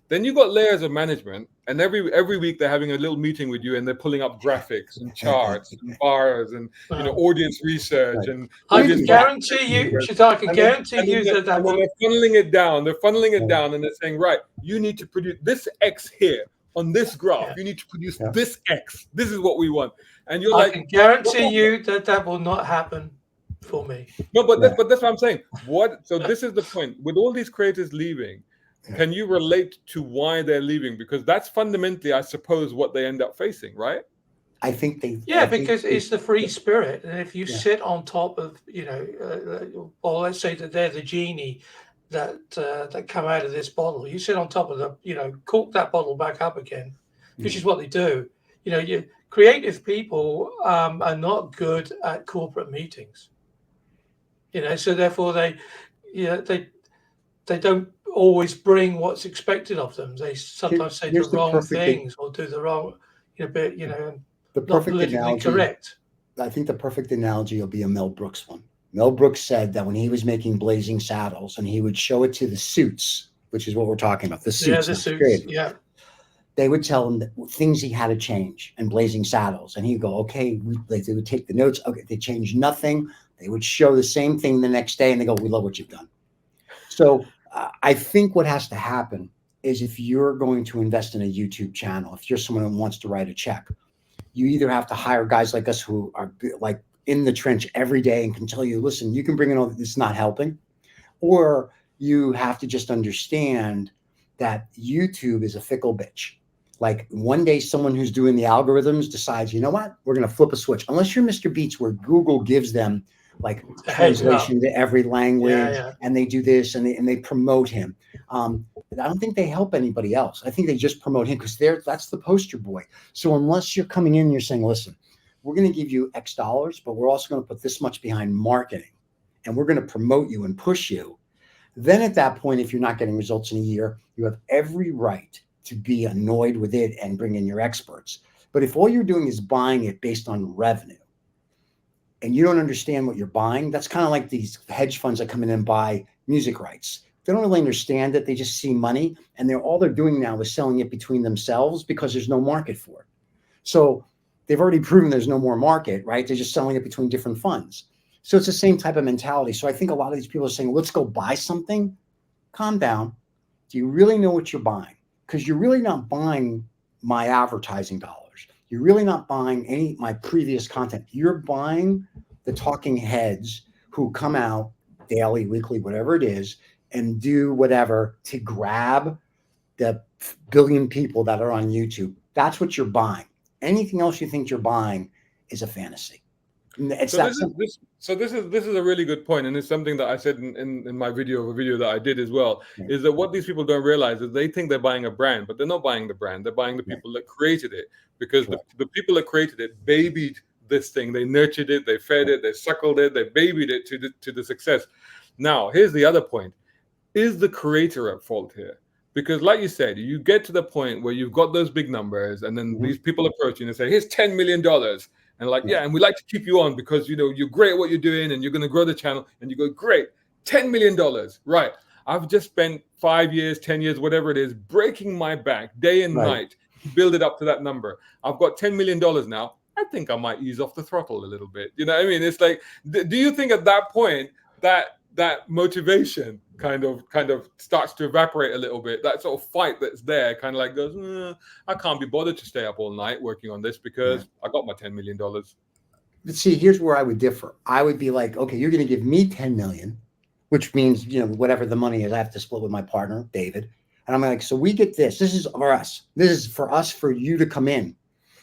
Then you've got layers of management, and every week they're having a little meeting with you, and they're pulling up graphics and charts and bars and audience research and. I can guarantee you, Shoutout, I can guarantee you that they're funneling it down. They're funneling it down, and they're saying, right, you need to produce this X here on this graph. You need to produce this X. This is what we want. And you're I can guarantee you that will not happen for me. No, but that's what I'm saying. So this is the point. With all these creators leaving, can you relate to why they're leaving? Because that's fundamentally, I suppose, what they end up facing, right? I think they. Because it's the free spirit, and if you sit on top of, or let's say that they're the genie that come out of this bottle. You sit on top of the, cork that bottle back up again, which is what they do. Creative people are not good at corporate meetings. So therefore they don't always bring what's expected of them. They sometimes say the wrong things or do the wrong, the perfect analogy. Correct. I think the perfect analogy will be a Mel Brooks one. Mel Brooks said that when he was making Blazing Saddles and he would show it to the suits, which is what we're talking about, the suits. Yeah, the suits. Yeah. They would tell him that things he had to change in Blazing Saddles. And he'd go, okay, they would take the notes. Okay, they changed nothing. They would show the same thing the next day and they go, we love what you've done. So I think what has to happen is if you're going to invest in a YouTube channel, if you're someone who wants to write a check, you either have to hire guys like us who are like in the trench every day and can tell you, listen, you can bring in all this, not helping, or you have to just understand that YouTube is a fickle bitch. Like one day someone who's doing the algorithms decides, you know what, we're going to flip a switch. Unless you're Mr. Beats, where Google gives them like translation to every language and they do this and they promote him. I don't think they help anybody else. I think they just promote him because that's the poster boy. So unless you're coming in and you're saying, listen, we're going to give you X dollars, but we're also going to put this much behind marketing and we're going to promote you and push you. Then at that point, if you're not getting results in a year, you have every right to be annoyed with it and bring in your experts. But if all you're doing is buying it based on revenue and you don't understand what you're buying, that's kind of like these hedge funds that come in and buy music rights. They don't really understand it. They just see money and all they're doing now is selling it between themselves because there's no market for it. So they've already proven there's no more market, right? They're just selling it between different funds. So it's the same type of mentality. So I think a lot of these people are saying, let's go buy something. Calm down. Do you really know what you're buying? Because you're really not buying my advertising dollars. You're really not buying my previous content. You're buying the talking heads who come out daily, weekly, whatever it is, and do whatever to grab the billion people that are on YouTube. That's what you're buying. Anything else you think you're buying is a fantasy. It's So that this simple. is this is a really good point, and it's something that I said in my video, a video that I did as well. Right. Is that what these people don't realize is they think they're buying a brand, but they're not buying the brand. They're buying the people that created it, because the people that created it babied this thing. They nurtured it, they fed it, they suckled it, they babied it to the success. Now, here's the other point: is the creator at fault here? Because, like you said, you get to the point where you've got those big numbers, and then these people approach you and say, "Here's $10 million." And like, yeah, and we like to keep you on because, you know, you're great at what you're doing and you're going to grow the channel. And you go, great, $10 million. Right. I've just spent 5 years, 10 years, whatever it is, breaking my back day and night to build it up to that number. I've got $10 million now. I think I might ease off the throttle a little bit. You know what I mean? It's like, do you think at that point that motivation kind of starts to evaporate a little bit? That sort of fight that's there kind of like goes, I can't be bothered to stay up all night working on this because I got my $10 million. But see, here's where I would differ. I would be like, okay, you're going to give me 10 million, which means, you know, whatever the money is, I have to split with my partner, David. And I'm like, so we get this. This is for us. This is for us, for you to come in.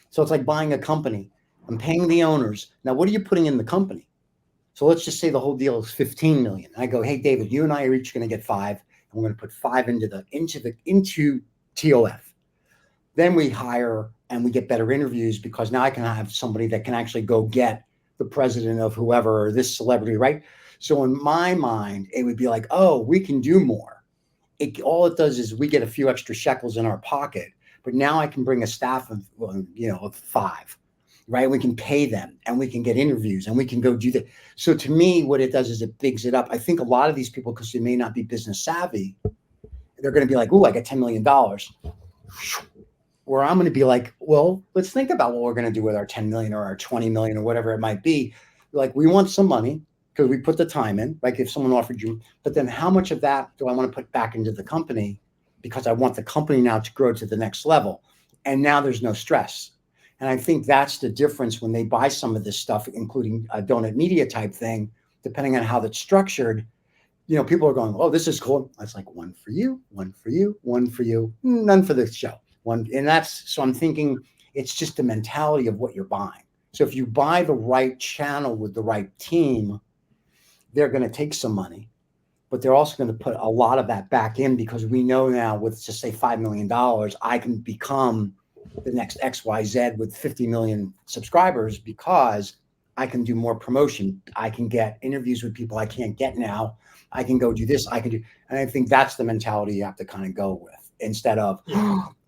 So it's like buying a company. I'm paying the owners. Now, what are you putting in the company? So let's just say the whole deal is 15 million. I go, hey, David, you and I are each going to get 5, and we're going to put 5 into TOF. Then we hire and we get better interviews, because now I can have somebody that can actually go get the president of whoever, or this celebrity, right? So in my mind, it would be like, oh, we can do more. All it does is we get a few extra shekels in our pocket, but now I can bring a staff of, of 5. Right? We can pay them and we can get interviews and we can go do that. So to me, what it does is it bigs it up. I think a lot of these people, because they may not be business savvy, they're going to be like, oh, I got $10 million. Where I'm going to be like, well, let's think about what we're going to do with our 10 million or our 20 million or whatever it might be. Like, we want some money because we put the time in, like if someone offered you, but then how much of that do I want to put back into the company? Because I want the company now to grow to the next level. And now there's no stress. And I think that's the difference when they buy some of this stuff, including a donut media type thing, depending on how that's structured. You know, people are going, oh, this is cool. That's like 1 for you, 1 for you, 1 for you, none for the show. So I'm thinking it's just the mentality of what you're buying. So if you buy the right channel with the right team, they're going to take some money, but they're also going to put a lot of that back in, because we know now with just say $5 million, I can become the next XYZ with 50 million subscribers, because I can do more promotion. I can get interviews with people I can't get now. I can go do this. And I think that's the mentality you have to kind of go with, instead of,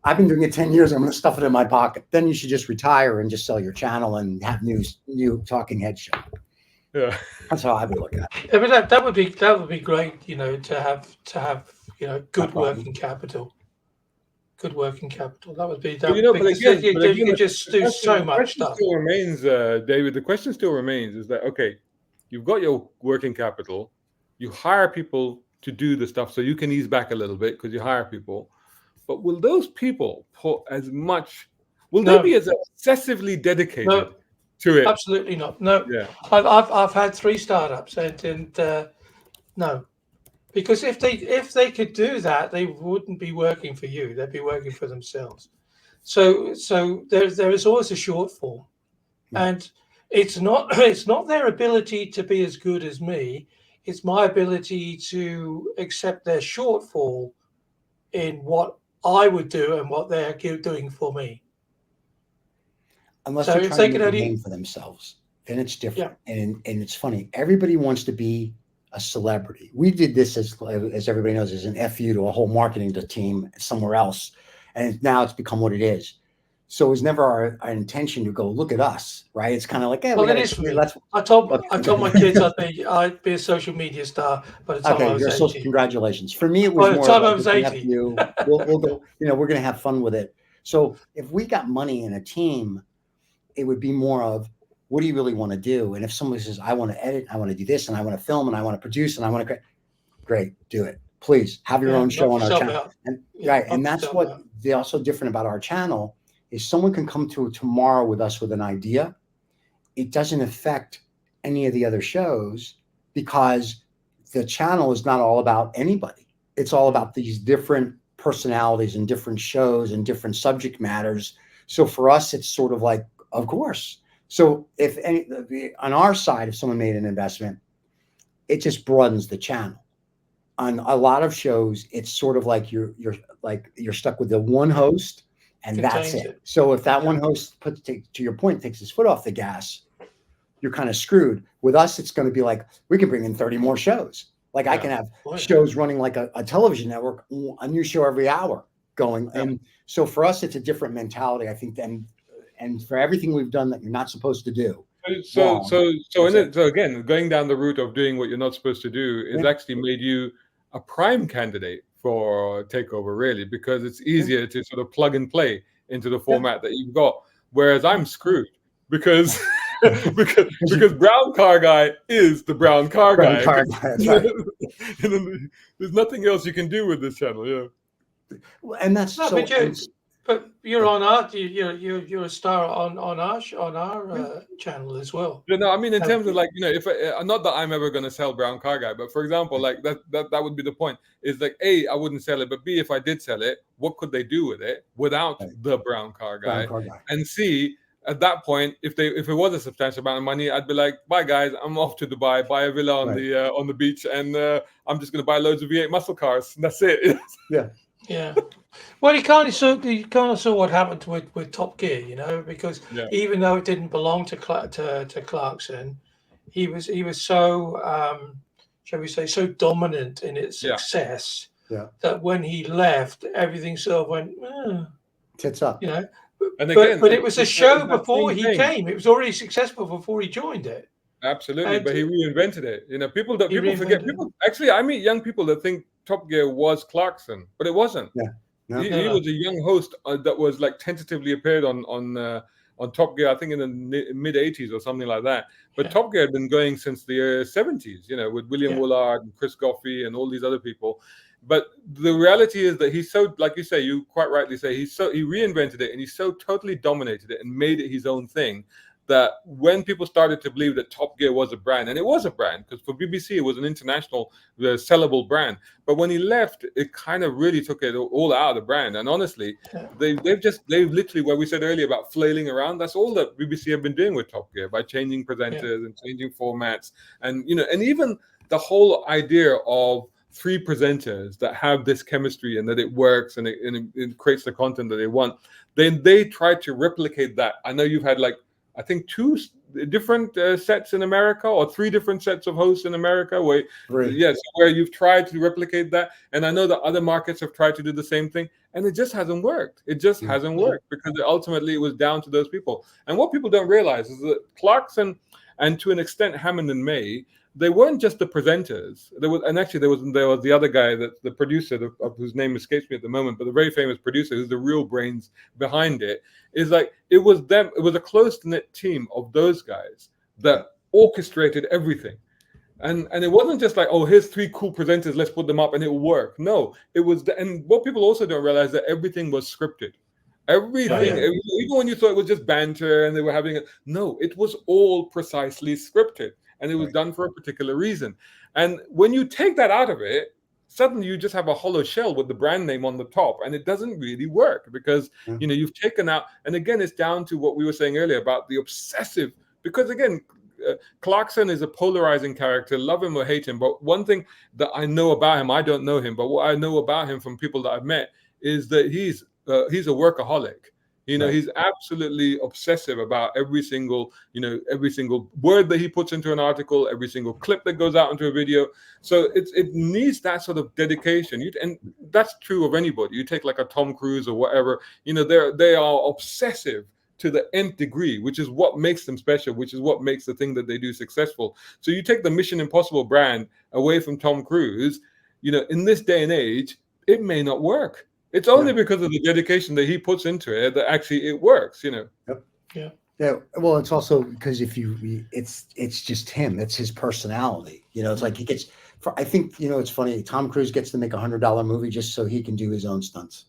I've been doing it 10 years. I'm going to stuff it in my pocket. Then you should just retire and just sell your channel and have new talking head show. Yeah, That's how I would look at it. Yeah, but that would be great, to have good working capital. Good working capital. That would be that. You could just do so much stuff. Still remains, David. The question still remains: is that okay? You've got your working capital. You hire people to do the stuff, so you can ease back a little bit because you hire people. But will those people put as much? Will they be as excessively dedicated to it? Absolutely not. No. Yeah. I've had 3 startups, and no. Because if they could do that, they wouldn't be working for you. They'd be working for themselves. So there is always a shortfall, and it's not their ability to be as good as me. It's my ability to accept their shortfall in what I would do and what they're doing for me. Unless they're trying to make a name for themselves, then it's different. Yeah. And it's funny. Everybody wants to be a celebrity. We did this, as everybody knows, as an FU to a whole marketing team somewhere else, and now it's become what it is. So it was never our intention to go look at us, right? It's kind of like, well, it is for me. I told my kids I'd be a social media star by the time I was 80. Congratulations. For me, it was more time I was 80. We'll go. We're going to have fun with it. So if we got money in a team, it would be more of, what do you really want to do? And if somebody says, I want to edit, I want to do this, and I want to film, and I want to produce, and I want to create, great, do it. Please have your own show on our channel. And that's what they're also different about our channel is someone can come to tomorrow with us with an idea. It doesn't affect any of the other shows, because the channel is not all about anybody. It's all about these different personalities and different shows and different subject matters. So for us, it's sort of like, of course. So if on our side, if someone made an investment, it just broadens the channel. On a lot of shows, it's sort of like you're stuck with the one host, and that's Contains it. it. So if that one host to your point, takes his foot off the gas, you're kind of screwed. With us, it's going to be like, we can bring in 30 more shows. Like I can have shows running like a television network, a new show every hour going. And so for us, it's a different mentality, I think, and for everything we've done that you're not supposed to do. So again, going down the route of doing what you're not supposed to do is actually made you a prime candidate for takeover, really, because it's easier to sort of plug and play into the format that you've got. Whereas I'm screwed because because brown car guy is the brown car guy. That's right. There's nothing else you can do with this channel. Yeah. Well, and that's but you're on our you're a star on our channel as well. Yeah, no, I mean in terms of like, if not that I'm ever going to sell brown car guy, but for example, like that would be the point. Is like A, I wouldn't sell it, but B, if I did sell it, what could they do with it without the brown car guy? And C, at that point, if it was a substantial amount of money, I'd be like, bye guys, I'm off to Dubai, buy a villa on the beach, and I'm just going to buy loads of V8 muscle cars. And that's it. Yeah. Well, you kind of saw what happened with Top Gear, because even though it didn't belong to Clarkson, he was so shall we say so dominant in its success that when he left, everything sort of went tits up. And again, but it was a show before he came. It was already successful before he joined it. Absolutely, but he reinvented it. People forget. Actually, I meet young people that think Top Gear was Clarkson, but it wasn't. He was a young host that was like tentatively appeared on Top Gear, I think in the mid '80s or something like that. But Top Gear had been going since the '70s, with William Woolard and Chris Goffey and all these other people. But the reality is that he's so, like you say, you quite rightly say, he reinvented it, and he so totally dominated it and made it his own thing, that when people started to believe that Top Gear was a brand, and it was a brand, because for BBC it was an international sellable brand, but when he left, it kind of really took it all out of the brand. And honestly, they've literally, what we said earlier about flailing around, that's all that BBC have been doing with Top Gear, by changing presenters and changing formats, and and even the whole idea of 3 presenters that have this chemistry and that it works and it creates the content that they want. Then they try to replicate that. I know you've had I think 2 different sets in America, or 3 different sets of hosts in America, where you've tried to replicate that. And I know that other markets have tried to do the same thing, and it just hasn't worked. It just hasn't worked, because ultimately it was down to those people. And what people don't realize is that Clarkson, and to an extent Hammond and May, they weren't just the presenters. There was the other guy, that the producer, of whose name escapes me at the moment, but the very famous producer who's the real brains behind it. Is like it was them. It was a close-knit team of those guys that orchestrated everything, and it wasn't just like, oh, here's 3 cool presenters, let's put them up and it will work. No, it was. And what people also don't realize, that everything was scripted. Everything, even when you thought it was just banter and they were having it, no, it was all precisely scripted. And it was done for a particular reason. And when you take that out of it, suddenly you just have a hollow shell with the brand name on the top, and it doesn't really work, because you've taken out. And again, it's down to what we were saying earlier about the obsessive. Because again, Clarkson is a polarizing character, love him or hate him. But one thing that I know about him, I don't know him, but what I know about him from people that I've met is that he's a workaholic. He's absolutely obsessive about every single word that he puts into an article, every single clip that goes out into a video. So it needs that sort of dedication. And that's true of anybody. You take like a Tom Cruise or whatever, they are obsessive to the nth degree, which is what makes them special, which is what makes the thing that they do successful. So you take the Mission Impossible brand away from Tom Cruise, in this day and age, it may not work. It's only because of the dedication that he puts into it that actually it works, Yep. Yeah. Well, it's also because it's just him. It's his personality. It's like he gets. I think it's funny. Tom Cruise gets to make $100 movie just so he can do his own stunts.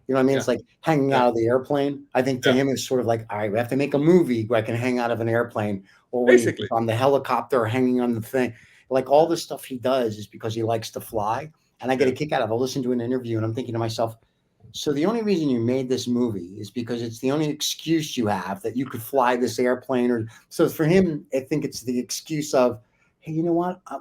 You know what I mean? It's like hanging out of the airplane. I think to him it's sort of like, all right, we have to make a movie where I can hang out of an airplane, or basically on the helicopter, or hanging on the thing. Like all the stuff he does is because he likes to fly. And I get a kick out of it. I'll listen to an interview and I'm thinking to myself, So the only reason you made this movie is because it's the only excuse you have that you could fly this airplane. Or so for him, I think it's the excuse of, hey, you know what? I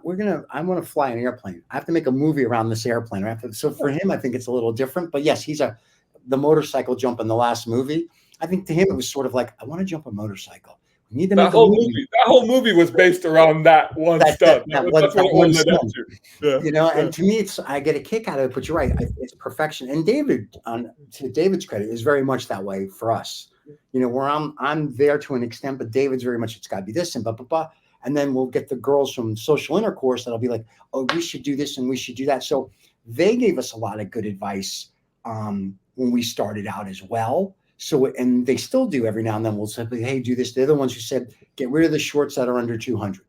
want to fly an airplane. I have to make a movie around this airplane. So for him, I think it's a little different. But yes, the motorcycle jump in the last movie. I think to him, it was sort of like, I want to jump a motorcycle. We need to make a movie. That whole movie was based around that one stuff. That's what it all led up to. Yeah. You know, and to me, I get a kick out of it. But you're right, it's perfection. And David, to David's credit, is very much that way for us. You know, where I'm there to an extent, but David's very much, it's got to be this and blah blah blah. And then we'll get the girls from social intercourse that'll be like, oh, we should do this and we should do that. So they gave us a lot of good advice when we started out as well. So, and they still do every now and then. We'll say, hey, do this. They're the ones who said, get rid of the shorts that are under 200.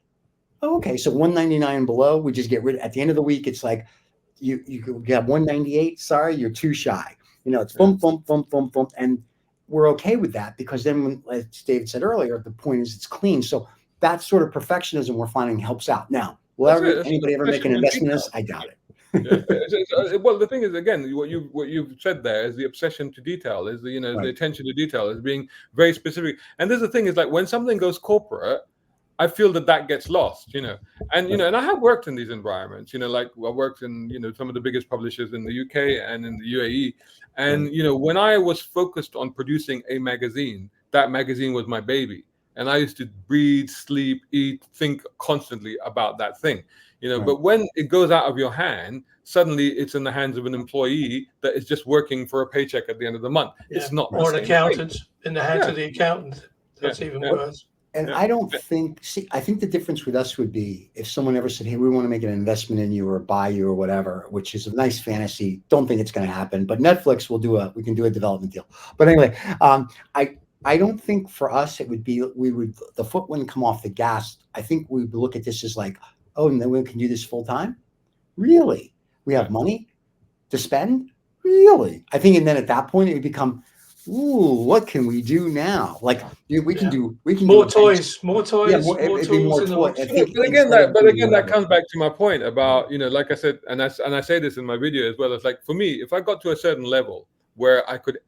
Oh, okay. So 199 and below, we just get rid of. At the end of the week, it's like you have 198. Sorry, you're too shy. You know, it's boom, boom, boom, boom, boom. And we're okay with that because then, when, as David said earlier, the point is it's clean. So that sort of perfectionism we're finding helps out. Now, will anybody ever make an investment in this? I doubt it. Well, the thing is, again, what you've said there is the obsession to detail, is the the attention to detail, is being very specific. And there's the thing is, like, when something goes corporate, I feel that gets lost, and and I have worked in these environments, like I worked in some of the biggest publishers in the UK and in the UAE, and when I was focused on producing a magazine, that magazine was my baby, and I used to breathe, sleep, eat, think constantly about that thing. But when it goes out of your hand, suddenly it's in the hands of an employee that is just working for a paycheck at the end of the month. Yeah. It's not, or an accountant in the hands of the accountant. That's even worse. And I don't think, I think the difference with us would be if someone ever said, hey, we want to make an investment in you or buy you or whatever, which is a nice fantasy. Don't think it's going to happen, but Netflix will we can do a development deal. But anyway, I don't think for us, it would be, the foot wouldn't come off the gas. I think we would look at this as like, oh, and then we can do this full time? Really? We have money to spend? Really? I think, and then at that point it would become, ooh, what can we do now? Like we can do more toys. Yeah, it'd be more toys. But again, that comes back to my point about, like I said, and I say this in my video as well. It's like, for me, if I got to a certain level where I could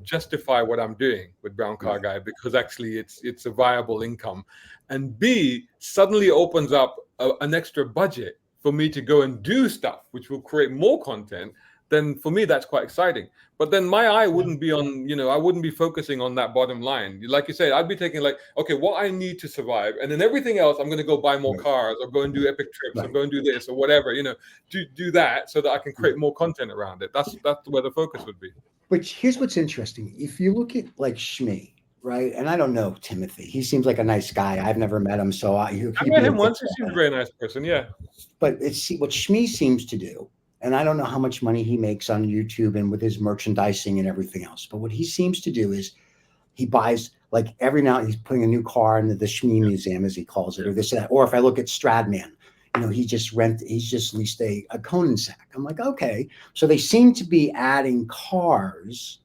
justify what I'm doing with Brown Car Guy, because actually it's a viable income, and B, suddenly opens up an extra budget for me to go and do stuff which will create more content, then for me that's quite exciting. But then my eye wouldn't be on, I wouldn't be focusing on that bottom line. Like you said, I'd be taking like, okay, what I need to survive, and then everything else, I'm going to go buy more cars, or go and do epic trips, or go and do this or whatever, do that so that I can create more content around it. That's where the focus would be. But here's what's interesting. If you look at like Shmi, right? And I don't know Timothy. He seems like a nice guy. I've never met him, so I met him once. He seems a very nice person, yeah. But it's what Shmi seems to do, and I don't know how much money he makes on YouTube and with his merchandising and everything else. But what he seems to do is he buys, like, every now he's putting a new car in the Shmi Museum, as he calls it, or this and that. Or if I look at Stradman, he's just leased a Conan sack. I'm like, okay. So they seem to be adding cars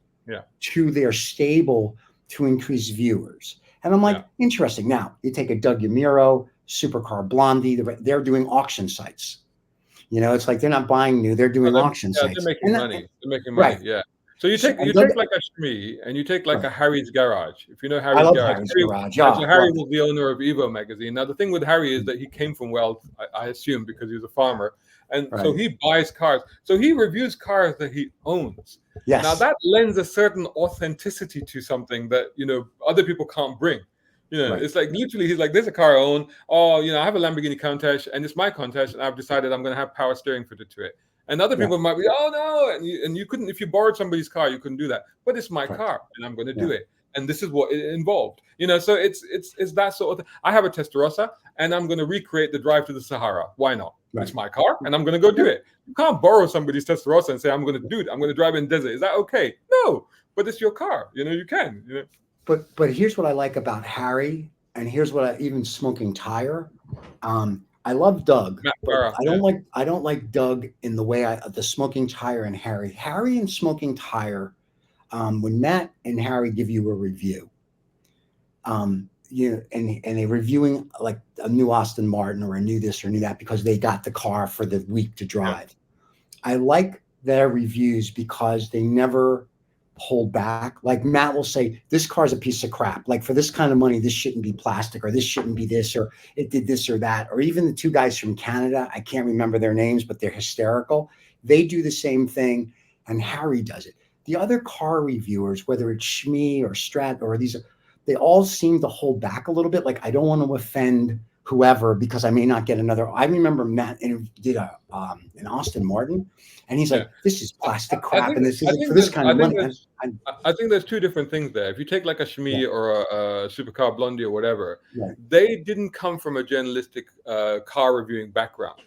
to their stable to increase viewers. And I'm like, interesting. Now, you take a Doug Yamiro, Supercar Blondie, they're doing auction sites. It's like they're not buying new, they're doing auction sites. They're making money. They're making money, yeah. So you take like a Shmi, and you take like a Harry's Garage. If you know Harry's Garage. So Harry was the owner of Evo magazine. Now the thing with Harry is that he came from wealth, I assume, because he was a farmer. And so he buys cars. So he reviews cars that he owns. Yes. Now that lends a certain authenticity to something that, other people can't bring. It's like literally he's like, there's a car I own. Oh, I have a Lamborghini Countach, and it's my Countach, and I've decided I'm going to have power steering fitted to it. And other people might be, oh no, and you couldn't, if you borrowed somebody's car, you couldn't do that. But it's my car, and I'm going to do it. And this is what it involved. So it's that sort of thing. I have a Testarossa, and I'm going to recreate the drive to the Sahara. Why not? It's my car, and I'm going to go do it. You can't borrow somebody's Testarossa and say, I'm going to do it. I'm going to drive in desert. Is that okay? No, but it's your car. You can. But here's what I like about Harry, and here's what even Smoking Tire. I love Doug. But I don't like Doug in the way the Smoking Tire and Harry. Harry and Smoking Tire, when Matt and Harry give you a review, and they're reviewing like a new Aston Martin or a new this or new that because they got the car for the week to drive. I like their reviews because they never hold back. Like Matt will say, this car's a piece of crap. Like for this kind of money, this shouldn't be plastic, or this shouldn't be this, or it did this or that. Or even the two guys from Canada, I can't remember their names, but they're hysterical. They do the same thing, and Harry does it. The other car reviewers, whether it's Shmee or Strat or these, they all seem to hold back a little bit. Like, I don't want to offend whoever because I may not get another. I remember Matt did an Austin Martin, and he's like, "This is plastic crap, and this is for this kind of money." I think there's two different things there. If you take like a Shmee or a Supercar Blondie or whatever, they didn't come from a journalistic car reviewing background.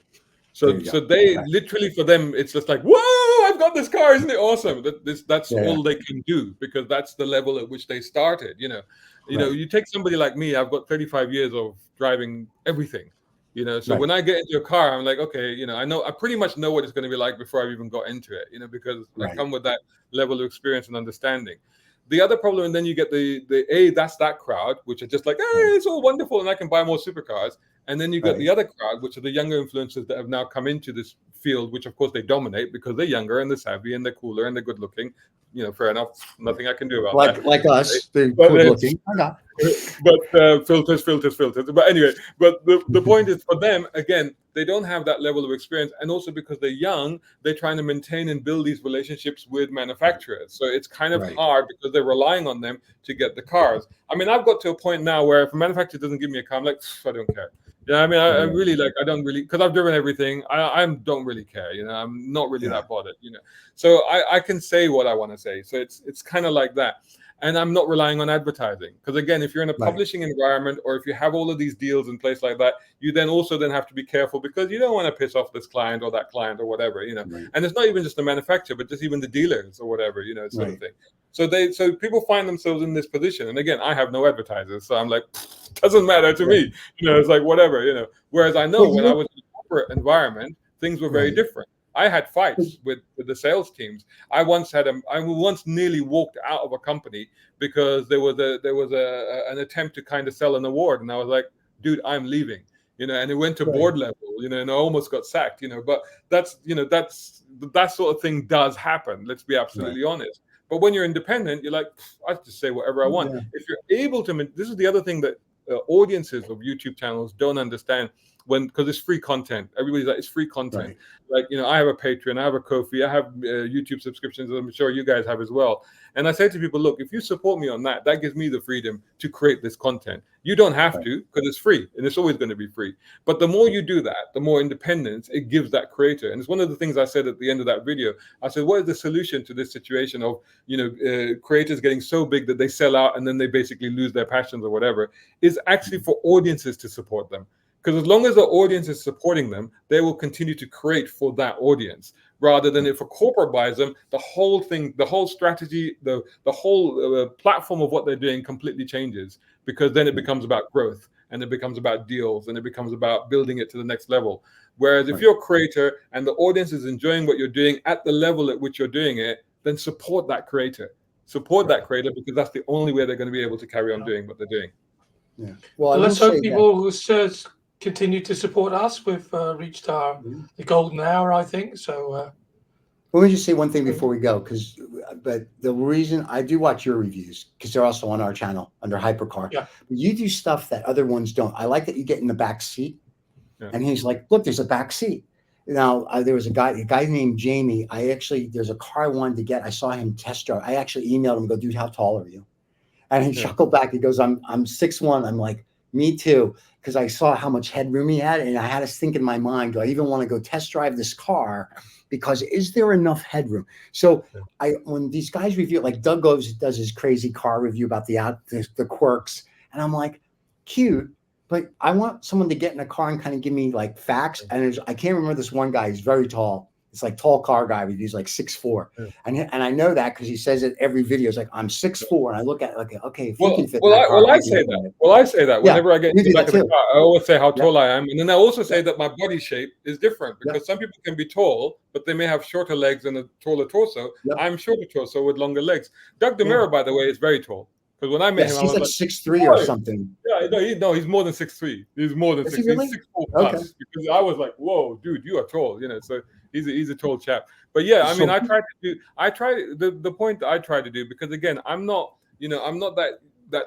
So they literally, for them, it's just like, whoa, I've got this car, isn't it awesome? That's all they can do because that's the level at which they started. You know, you take somebody like me, I've got 35 years of driving everything. You know, so when I get into a car, I'm like, okay, you know, I pretty much know what it's going to be like before I've even got into it, you know, because I come with that level of experience and understanding. The other problem, and then you get that's that crowd, which are just like, hey, it's all wonderful and I can buy more supercars. And then you get the other crowd, which are the younger influencers that have now come into this field, which of course they dominate because they're younger and they're savvy and they're cooler and they're good looking. You know, fair enough. Nothing I can do about that. Like us, they're good looking. But filters. But anyway, but the point is for them, again, they don't have that level of experience. And also because they're young, they're trying to maintain and build these relationships with manufacturers. So it's kind of hard because they're relying on them to get the cars. I mean, I've got to a point now where if a manufacturer doesn't give me a car, I'm like, I don't care. Yeah, I mean, I really like, I don't really, because I've driven everything. I don't really care, you know, I'm not really that bothered, you know. So I can say what I want to say. So it's kind of like that. And I'm not relying on advertising. Because again, if you're in a publishing environment or if you have all of these deals in place like that, you then also have to be careful because you don't want to piss off this client or that client or whatever, you know. And it's not even just the manufacturer, but just even the dealers or whatever, you know, sort of thing. So people find themselves in this position. And again, I have no advertisers. So I'm like, doesn't matter to me. You know, it's like whatever, you know. Whereas I know when I was in a corporate environment, things were very different. I had fights with the sales teams. I once nearly walked out of a company because there was an attempt to kind of sell an award, and I was like, dude, I'm leaving, you know. And it went to board level, you know, and I almost got sacked, you know. But that's, you know, that sort of thing does happen. Let's be absolutely honest. But when you're independent, you're like, I just say whatever I want. If you're able to, this is the other thing that audiences of YouTube channels don't understand. Because it's free content, everybody's like, it's free content. Like, you know, I have a Patreon, I have a Ko-fi, I have YouTube subscriptions, I'm sure you guys have as well. And I say to people, look, if you support me on that, that gives me the freedom to create this content. You don't have to, because it's free and it's always going to be free. But the more you do that, the more independence it gives that creator. And it's one of the things I said at the end of that video. I said, what is the solution to this situation of, you know, creators getting so big that they sell out and then they basically lose their passions or whatever, is actually for audiences to support them. Because as long as the audience is supporting them, they will continue to create for that audience. Rather than if a corporate buys them, the whole thing, the whole strategy, the whole platform of what they're doing completely changes. Because then it becomes about growth, and it becomes about deals, and it becomes about building it to the next level. Whereas if you're a creator and the audience is enjoying what you're doing at the level at which you're doing it, then support that creator. Support that creator, because that's the only way they're going to be able to carry on doing what they're doing. Yeah. Well, let's hope people who continue to support us. We've reached the golden hour, I think. So let me just say one thing before we go, but the reason I do watch your reviews, because they're also on our channel under Hypercar. But you do stuff that other ones don't. I like that you get in the back seat, and he's like, look, there's a back seat. Now, there was a guy named Jamie. There's a car I wanted to get. I saw him test drive. I actually emailed him, go, dude, how tall are you? And he chuckled back. He goes, I'm 6'1". I'm like, me too. Because I saw how much headroom he had, and I had to think in my mind, do I even want to go test drive this car? Because is there enough headroom? So when these guys review it, like Doug does his crazy car review about the quirks, and I'm like, cute, but I want someone to get in a car and kind of give me like facts. And I can't remember this one guy. He's very tall. It's like tall car guy. He's like 6'4", and I know that because he says it every video. It's like, I'm 6'4", and I look at it like, okay, if you can fit. I say that whenever I get into the back of the car, I always say how tall I am, and then I also say that my body shape is different because some people can be tall, but they may have shorter legs and a taller torso. I'm shorter torso with longer legs. Doug DeMuro, by the way, is very tall Because when I met him, I he's was like 6'3" or something. Yeah, no, he's more than 6'3". He's more than 6'3". Really? He's 6'4" plus. Okay. Because I was like, whoa, dude, you are tall, So he's a tall chap. But yeah, I mean, So- the point that I try to do, because again, I'm not that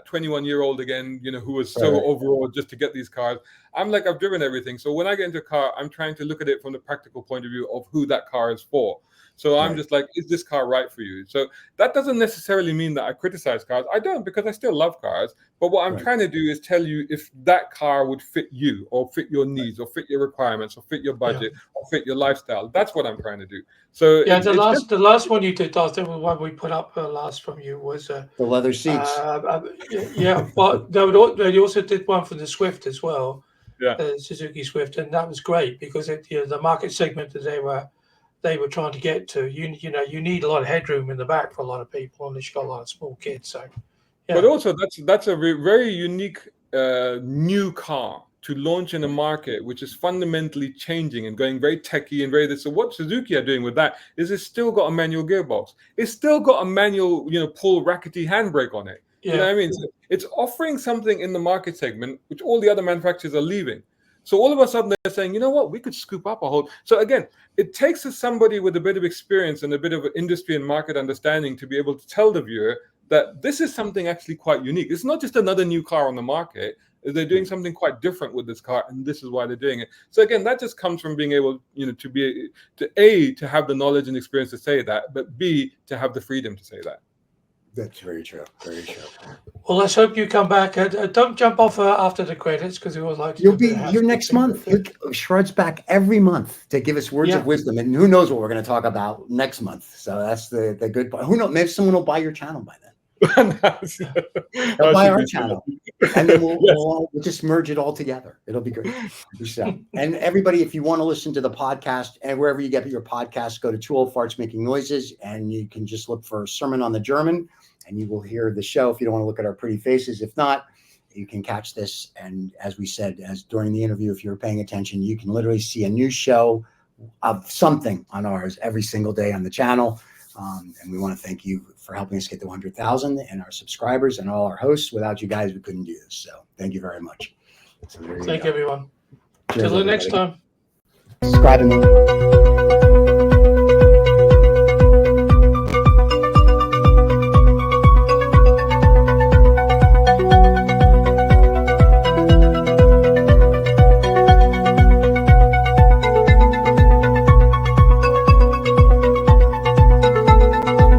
21-year-old again, who was so overawed just to get these cars. I'm like, I've driven everything. So when I get into a car, I'm trying to look at it from the practical point of view of who that car is for. So I'm just like, is this car right for you? So that doesn't necessarily mean that I criticize cars. I don't, because I still love cars. But what I'm trying to do is tell you if that car would fit you, or fit your needs, or fit your requirements, or fit your budget, or fit your lifestyle. That's what I'm trying to do. So the last one you did, the one we put up last from you was the leather seats. But they also did one for the Swift as well. Yeah, Suzuki Swift, and that was great because the market segment that they were trying to get to, you need a lot of headroom in the back for a lot of people, unless you've got a lot of small kids. So, but also that's a very unique new car to launch in a market which is fundamentally changing and going very techy and very. So what Suzuki are doing with that is it's still got a manual gearbox. It's still got a manual, pull rackety handbrake on it. You know what I mean? So it's offering something in the market segment which all the other manufacturers are leaving. So all of a sudden they're saying, you know what, we could scoop up a whole. So again, it takes somebody with a bit of experience and a bit of industry and market understanding to be able to tell the viewer that this is something actually quite unique. It's not just another new car on the market. They're doing something quite different with this car, and this is why they're doing it. So again, that just comes from being able, to have the knowledge and experience to say that, but B, to have the freedom to say that. That's very true. Very true. Well, let's hope you come back. Don't jump off after the credits, because we would like to. You'll be here next month. Shred's back every month to give us words of wisdom, and who knows what we're going to talk about next month. So that's the good part. Who knows? Maybe someone will buy your channel by then. They'll buy our channel, and then we'll just merge it all together. It'll be great. So, and everybody, if you want to listen to the podcast and wherever you get your podcast, go to Two Old Farts Making Noises, and you can just look for Sermon on the German, and you will hear the show. If you don't want to look at our pretty faces, if not, you can catch this. And as we said, as during the interview, if you're paying attention, you can literally see a new show of something on ours every single day on the channel. And we want to thank you for helping us get to 100,000 and our subscribers and all our hosts. Without you guys, we couldn't do this. So thank you very much. So thank you, everyone. Till the next time. Subscribe.